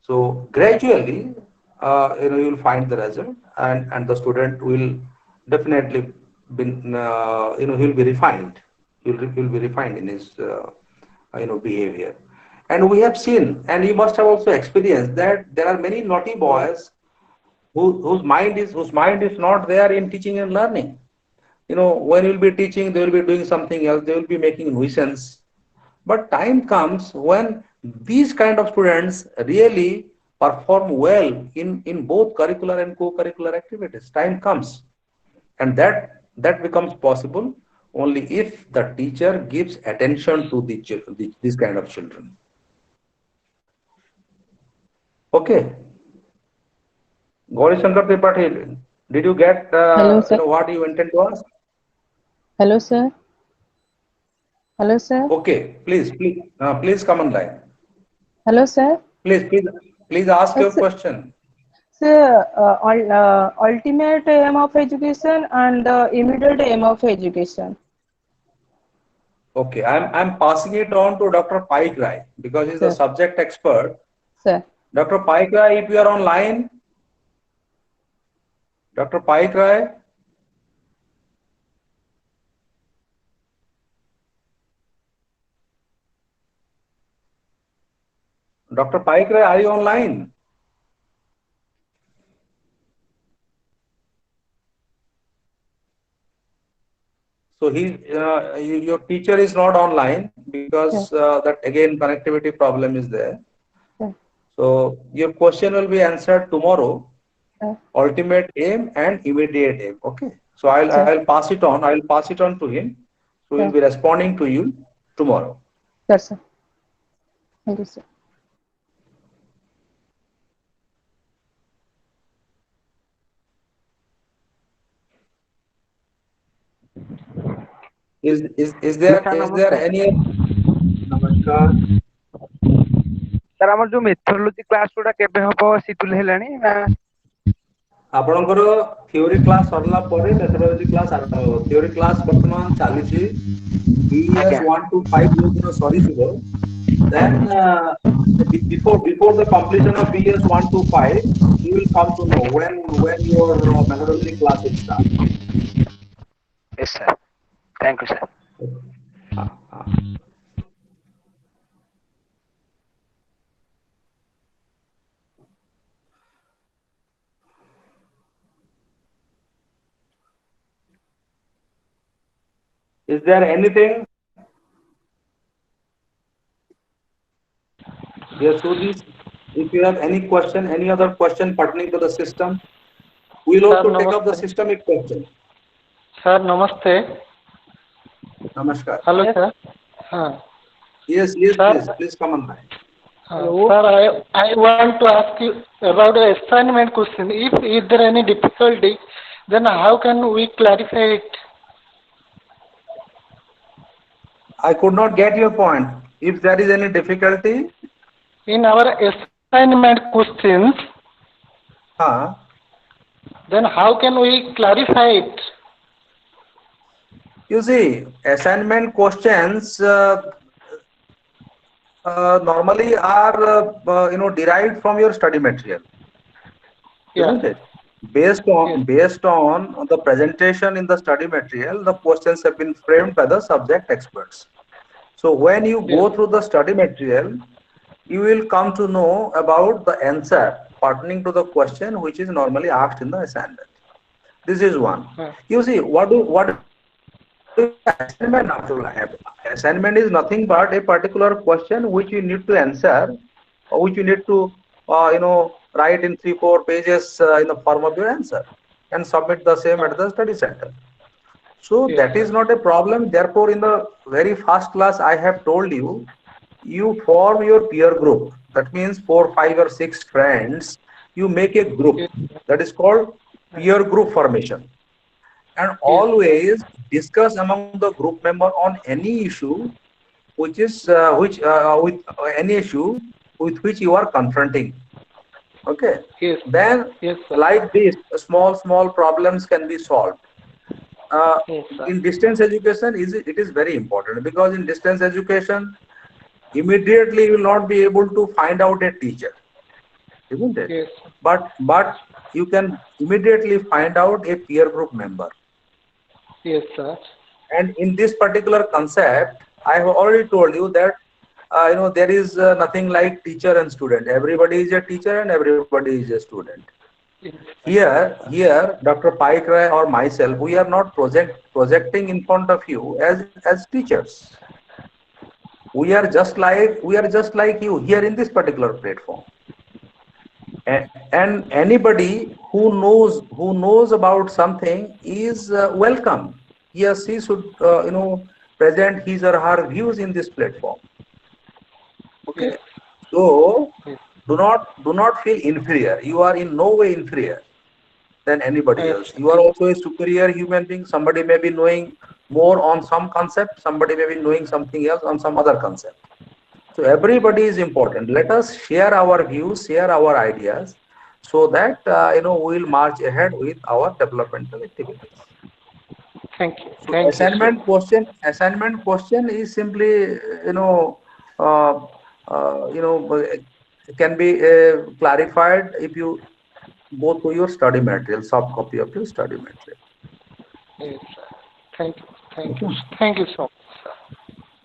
So gradually, you will find the result, and the student will definitely be, he will be refined. He will be refined in his, behavior. And we have seen, and you must have also experienced that there are many naughty boys whose mind is not there in teaching and learning. When you'll be teaching, they will be doing something else. They will be making nuisance. But time comes when these kind of students really perform well in both curricular and co-curricular activities. Time comes, and that becomes possible only if the teacher gives attention to these kind of children. Okay, Gauri Shankar Tripathi, did you get Hello, sir. what you intend to ask? Hello, sir. Hello, sir. Okay, please come online. Hello, sir. Please ask your Sir, question. sir, ultimate aim of education and the immediate aim of education. Okay, I'm passing it on to Dr. Paik Rai because he's the Sir. subject expert. Sir. Dr. Paik Rai, if you are online, Dr. Paik Rai. Dr. Paik Rai, are you online? So your teacher is not online because that again connectivity problem is there. So your question will be answered tomorrow. Ultimate aim and immediate aim. Okay. So I'll pass it on. I'll pass it on to him. So we'll be responding to you tomorrow. Yes, sir. Thank you, sir. Is there any? Namaskar. Sir, ଆମର ଯୋଉ methodology class ଗୁଡା କେବେ ହବ schedule ହେଲାଣି ନା? ଆପଣଙ୍କର theory class ସରିଲା ପରେ methodology class ଆରମ୍ଭ ହେବ. theory class ବର୍ତ୍ତମାନ ଚାଲିଛି. BES-125 ଯୋଉ ଦିନ ସରିଯିବ, then before the completion of BES-125, you will come to know when your methodology class will start. Yes, sir. Thank you, sir. Is there anything? Yes, Sudhi, if you have any question, any other question pertaining to the system, we will also take up the systemic question. Sir, namaste. Namaskar. Hello, Yes. sir. Yes, Sir, please come online. Hello. Sir, I want to ask you about the assignment question. If is there any difficulty, then how can we clarify it? I could not get your point. If there is any difficulty, In our assignment questions, huh? then how can we clarify it? You see, assignment questions normally are derived from your study material, Yeah. isn't it? Based on the presentation in the study material, the questions have been framed by the subject experts. So when you Yes. go through the study material, you will come to know about the answer pertaining to the question which is normally asked in the assignment. This is one. You see, what is assignment after all? Assignment is nothing but a particular question which you need to answer, or which you need to write in 3-4 pages in the form of your answer and submit the same at the study center. So Yes, that sir. is not a problem. Therefore, in the very first class, I have told you, you form your peer group. That means 4, 5 or 6 friends. You make a group. Yes, That is called peer group formation. And yes, sir. always discuss among the group member on any issue which is which with any issue with which you are confronting. Okay. Yes, Then, yes, sir. like this, small problems can be solved. uh, Yes, sir. in distance education it is very important, because in distance education immediately you will not be able to find out a teacher, isn't it? Yes, But you can immediately find out a peer group member. yes, sir. And in this particular concept, I have already told you that there is nothing like teacher and student. Everybody is a teacher and everybody is a student. Yes, sir. Here, Dr. Paik Rai or myself, we are not projecting in front of you as teachers. We are just like you here in this particular platform. And anybody who knows about something is welcome. He or she should present his or her views in this platform. Yes, Okay. So yes. do not feel inferior. You are in no way inferior than anybody Yes, else. sir. You are also a superior human being. Somebody may be knowing more on some concept, somebody may be knowing something else on some other concept. So everybody is important. Let us share our views, share our ideas, so that we will march ahead with our developmental activities. Thank you. So Thank you so much. assignment question is simply you know uh, uh, you know can be clarified if you go through your study material, soft copy of your study material. Yes, sir. Thank you. Thank you. Okay. Thank you so much, sir.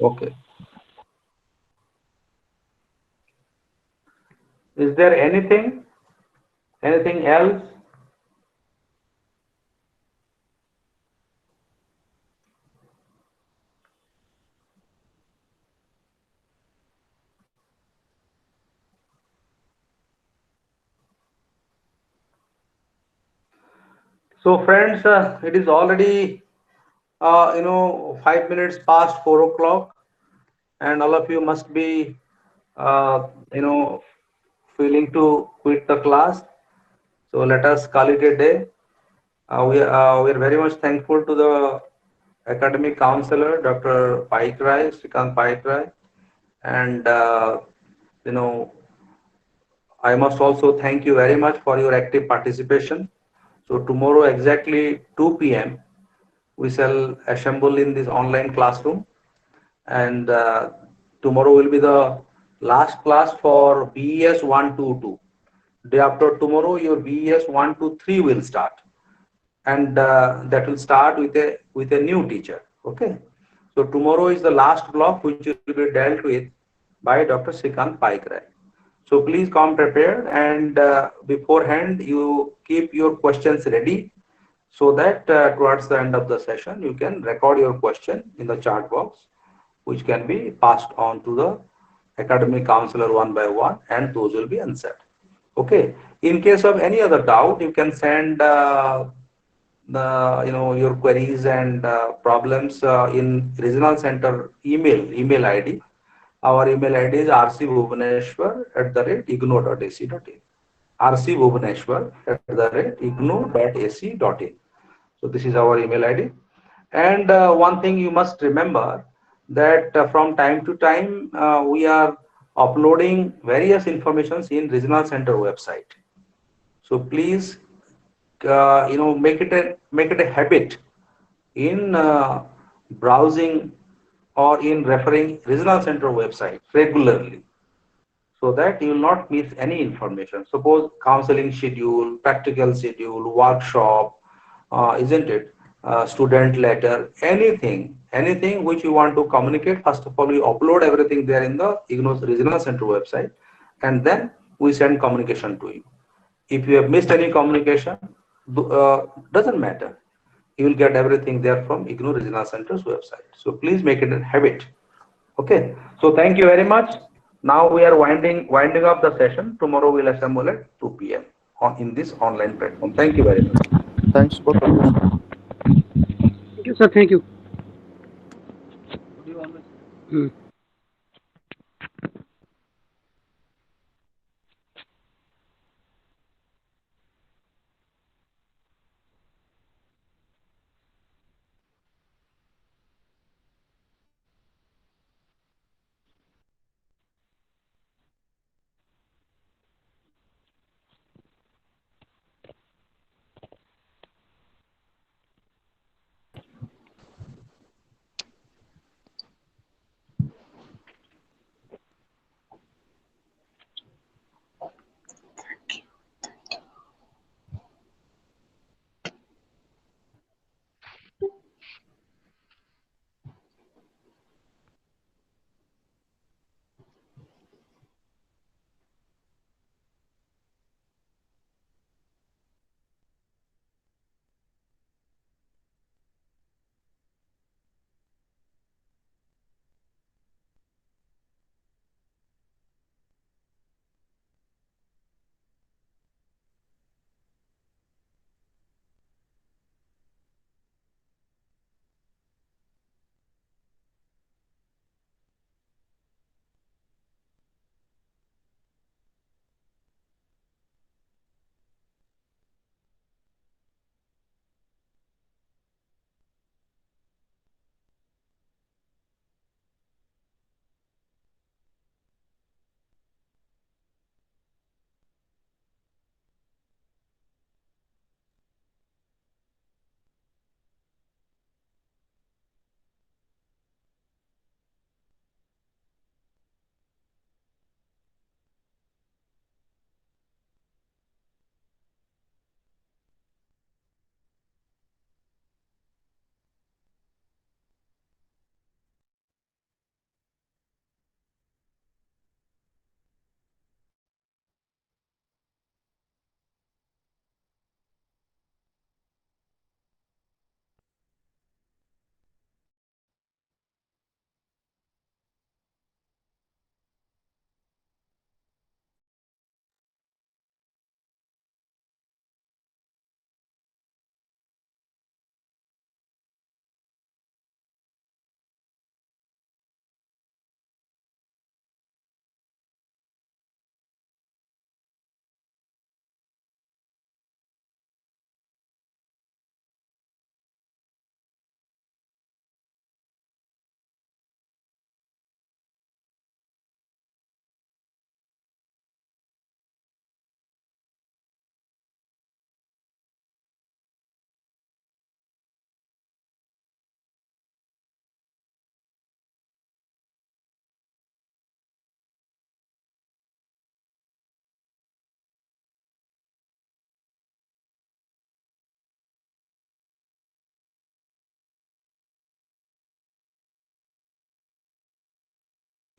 Okay. Is there anything else? So friends, it is already 5 minutes past 4 o'clock, and all of you must be uh, you know feeling to quit the class. So let us call it a day. We are very much thankful to the academic counselor, Dr. Paikrai, Srikant Paikrai, and you know I must also thank you very much for your active participation. So tomorrow exactly 2 p.m. we shall assemble in this online classroom, and tomorrow will be the last class for BES-122. Day after tomorrow, your BES-123 will start, and that will start with a new teacher. Okay, so tomorrow is the last block which will be dealt with by Dr. Srikant Paikrai. So please come prepared, and beforehand you keep your questions ready, so that towards the end of the session you can record your question in the chat box, which can be passed on to the academic counselor one by one, and those will be answered. Okay. In case of any other doubt, you can send the your queries and problems in regional center email ID, Our email ID is rcbhuvaneshwar@ignore.ac.in. rcbhuvaneshwar@ignore.ac.in. So this is our email ID. And one thing you must remember that from time to time we are uploading various informations in regional center website. So please, make it a habit in browsing or in referring regional center website regularly, so that you will not miss any information. Suppose counseling schedule, practical schedule, workshop, isn't it? Student letter, anything which you want to communicate. First of all, you upload everything there in the IGNO's regional center website, and then we send communication to you. If you have missed any communication, doesn't matter. You will get everything there from IGNO Regional Center's website. So please make it a habit. Okay. So thank you very much. Now we are winding up the session. Tomorrow we'll assemble at 2 p.m. In this online platform. Thank you very much. Thanks both of you, sir. Thank you, sir. Thank you.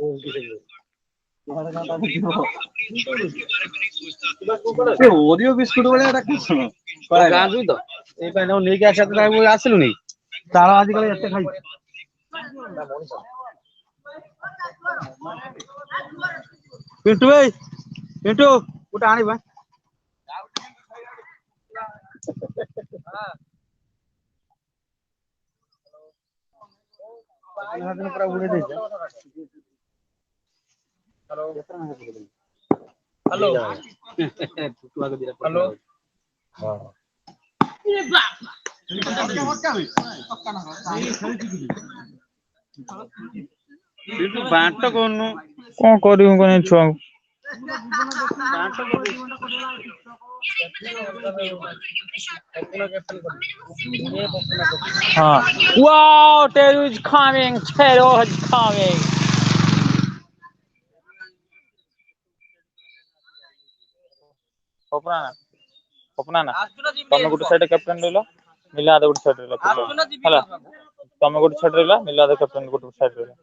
Oreo biscuit भଳିଆ ଗାଁକୁ ତ ଏଇ ପାଇଁ ନେଇକି ଆସିବା ଆସିଲୁନି ତାଳ ଆଜି କାଲି ଏତେ ଖାଇ ପିଣ୍ଟୁ ଭାଇ ପିଣ୍ଟୁ ଗୋଟେ ଆଣିବା ପୁରା ଉଡେଇ ଦେଇଛ हेलो हेलो ବାଣ୍ଟ କରୁନୁ କଣ କରିବୁ କଣ ଛୁଆଙ୍କୁ ହଁ wow Tero is coming Tero is coming अपना ना तमे गोटे साइड कैप्टन रहला मिला आधा गोटे साइड रहला हला तमे गोटे साइड रहला मिला आधा कैप्टन गोटे साइड रहला